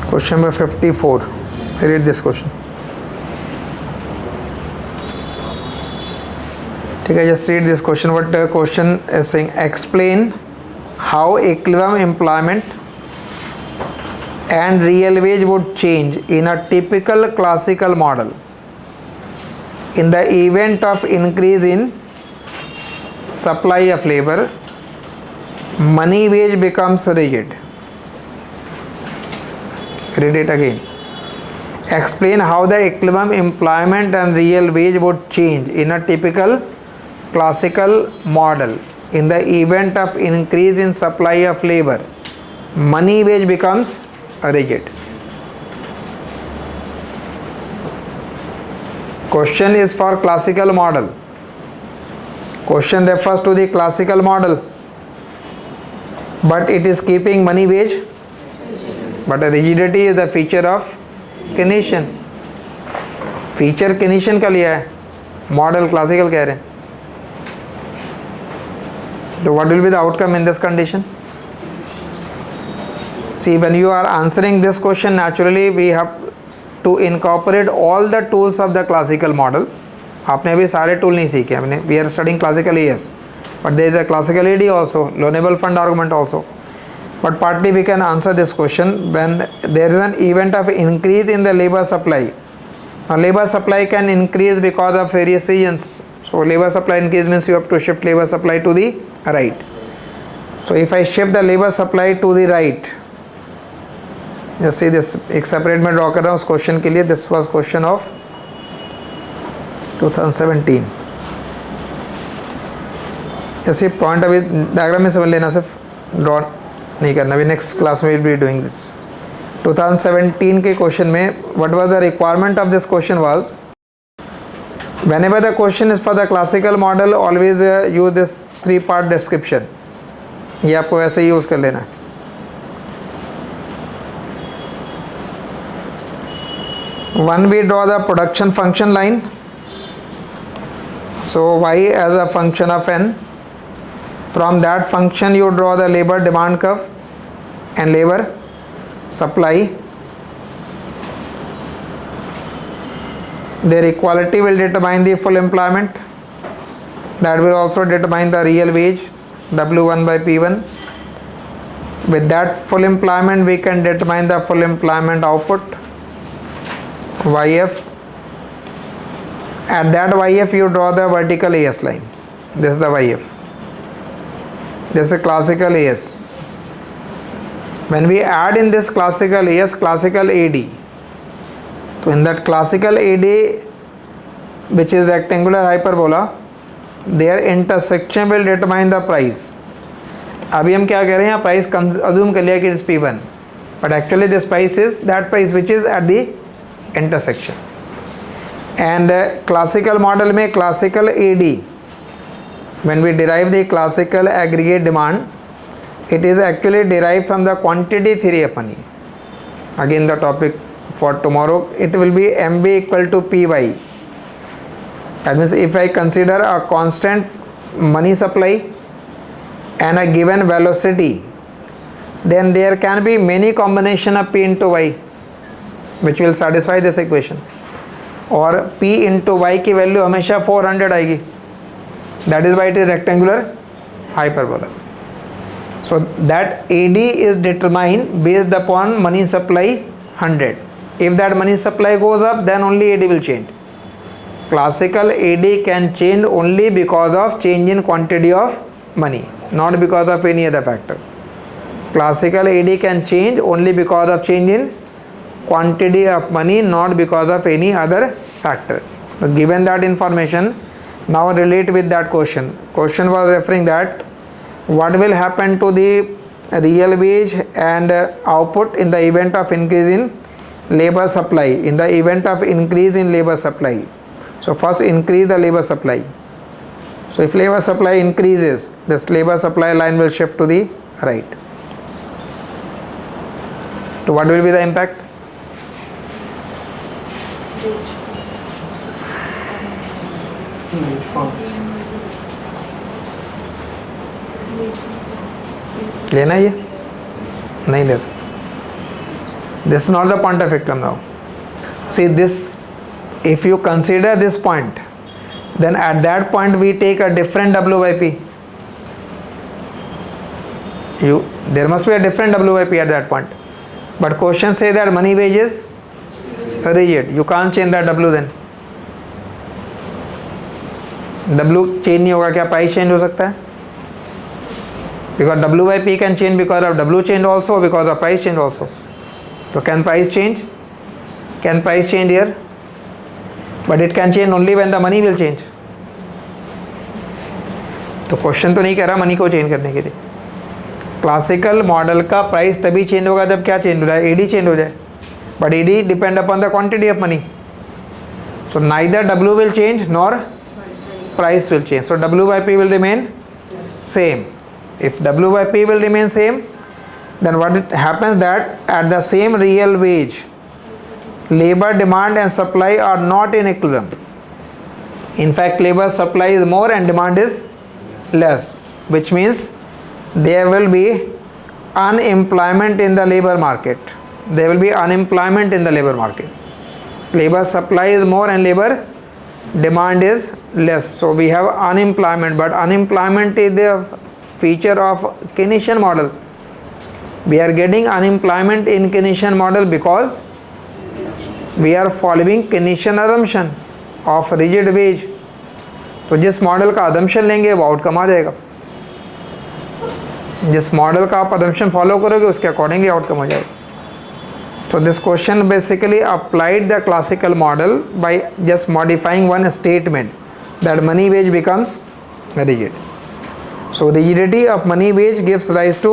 question number 54. Read this question. Okay, just read this question. What the question is saying? Explain how equilibrium employment and real wage would change in a typical classical model in the event of increase in supply of labor. Money wage becomes rigid. Read it again. Explain how the equilibrium employment and real wage would change in a typical classical model in the event of increase in supply of labor. Money wage becomes rigid. Question is for classical model. Question refers to the classical model, but it is keeping money wage, but rigidity is the feature of Keynesian. Feature Keynesian का लिया है, model classical कह रहे हैं. तो what will be the outcome in this condition? See, when you are answering this question, naturally we have to incorporate all the tools of the classical model. आपने अभी सारे टूल नहीं सीखे हमने. We are studying classical AS, but there is a classical AD also, loanable fund argument also. But partly we can answer this question when there is an event of increase in the labor supply. Now labor supply can increase because of various reasons. So labor supply increase means you have to shift labor supply to the right. So if I shift the labor supply to the right, just see this, एक separate में draw कर रहा हूँ उस question के लिए. This was question of 2017. ऐसे point अभी डायग्राम में समझ लेना, सिर्फ ड्रॉ नहीं करना. अभी नेक्स्ट क्लास में विल बी डूइंग दिस. 2017 के क्वेश्चन में what was the requirement of this question was, whenever the question is for the classical model, always use this 3-part description. ये आपको वैसे ही यूज़ कर लेना है. One, we draw the production function line. So y as a function of n, From that function you draw the labor demand curve and labor supply. Their equality will determine the full employment. That will also determine the real wage W1 by P1. With that full employment we can determine the full employment output YF. At that YF you draw the vertical AS line. This is the YF. This is classical AS. When we add in this classical AS, classical AD, so in that classical AD, which is rectangular hyperbola, their intersection will determine the price. अभी हम क्या कह रहे हैं, price assume कर लिया कि is P1, but actually this price is that price which is at the intersection. And classical model में classical AD, when we derive the classical aggregate demand, it is actually derived from the quantity theory of money. Again the topic for tomorrow, it will be MB equal to PY. That means if I consider a constant money supply and a given velocity, then there can be many combination of P into Y which will satisfy this equation. और P into Y की value हमेशा 400 आएगी. That is why it is rectangular hyperbola. So that AD is determined based upon money supply 100. If that money supply goes up, then only AD will change. Classical AD can change only because of change in quantity of money, not because of any other factor. Classical AD can change only because of change in quantity of money, not because of any other factor. So given that information, now relate with that question. Question was referring that what will happen to the real wage and output in the event of increase in labor supply. In the event of increase in labor supply, so first increase the labor supply. So if labor supply increases, this labor supply line will shift to the right. So what will be the impact? लेना ये नहीं ले सकते. This is not the point of victim now. See this, if you consider this point, then at that point we take a different W by P. There must be a different W by P at that point. But question say that money wage is rigid. You can't change that W then. W change नहीं होगा, क्या price change हो सकता है? Because W by P can change because of W change also, because of price change also. So can price change? Can price change here? But it can change only when the money will change. तो question तो नहीं कह रहा money को change करने के लिए. Classical model का प्राइस तभी चेंज होगा जब क्या चेंज हो जाए, एडी चेंज हो जाए. But AD depend upon the quantity of money. So neither W will change nor price will change. So W by P will remain same. If W by P will remain same, then what it happens that at the same real wage, labor demand and supply are not in equilibrium. In fact, labor supply is more and demand is less, which means there will be unemployment in the labor market. There will be unemployment in the labor market. Labor supply is more and labor demand is less, so we have unemployment. But unemployment is the feature of Keynesian model. We are getting unemployment in Keynesian model because we are following Keynesian assumption of rigid wage. तो जिस model का assumption लेंगे वो outcome आ जाएगा. जिस model का आप assumption follow करोगे उसके अकॉर्डिंगली आउटकम हो जाएगा. So this question basically applied the classical model by just modifying one statement that money wage becomes rigid. So rigidity of money wage gives rise to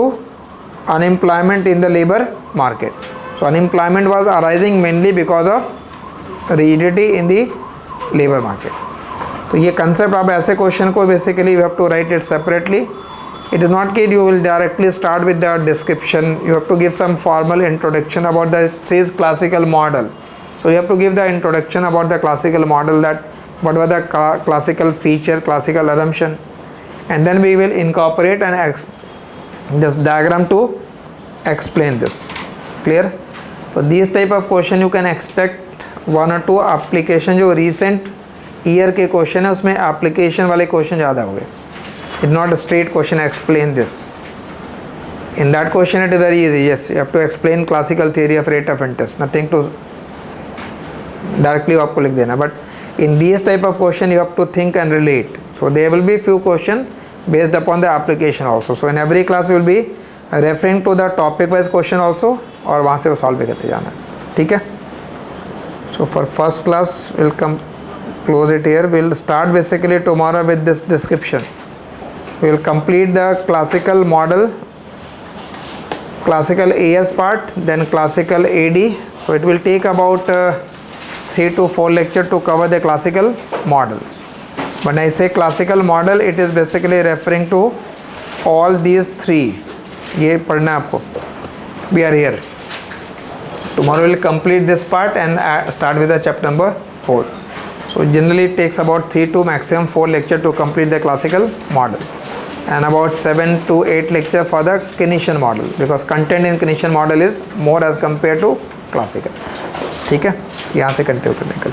unemployment in the labor market. So unemployment was arising mainly because of rigidity in the labor market. तो ये concept आप ऐसे question को basically you have to write it separately. It is not that you will directly start with the description. You have to give some formal introduction about the says classical model. So you have to give the introduction about the classical model, that what were the classical feature, classical assumption, and then we will incorporate and this diagram to explain this. Clear? So these type of question you can expect 1 or 2 application जो recent year के question है उसमें application वाले question ज़्यादा हो गए. It's not a straight question explain this. In that question it is very easy. Yes, you have to explain classical theory of rate of interest. Nothing to directly आपको लिख देना. But in these type of question you have to think and relate. So there will be few question based upon the application also. So in every class we will be referring to the topic wise question also और वहाँ से वो solve भी करते जाना है. ठीक है? So for first class we'll come close it here. We'll start basically tomorrow with this description. We will complete the classical model, classical AS part, then classical AD. So it will take about 3 to 4 lecture to cover the classical model. When I say classical model, it is basically referring to all these 3. ये पढ़ना है आपको. We are here. Tomorrow we'll complete this part and start with the chapter number 4. So generally it takes about 3 to maximum 4 lecture to complete the classical model, and about 7 to 8 lecture for the Keynesian model, because content in Keynesian model is more as compared to classical. ठीक है, यहाँ से continue करने का.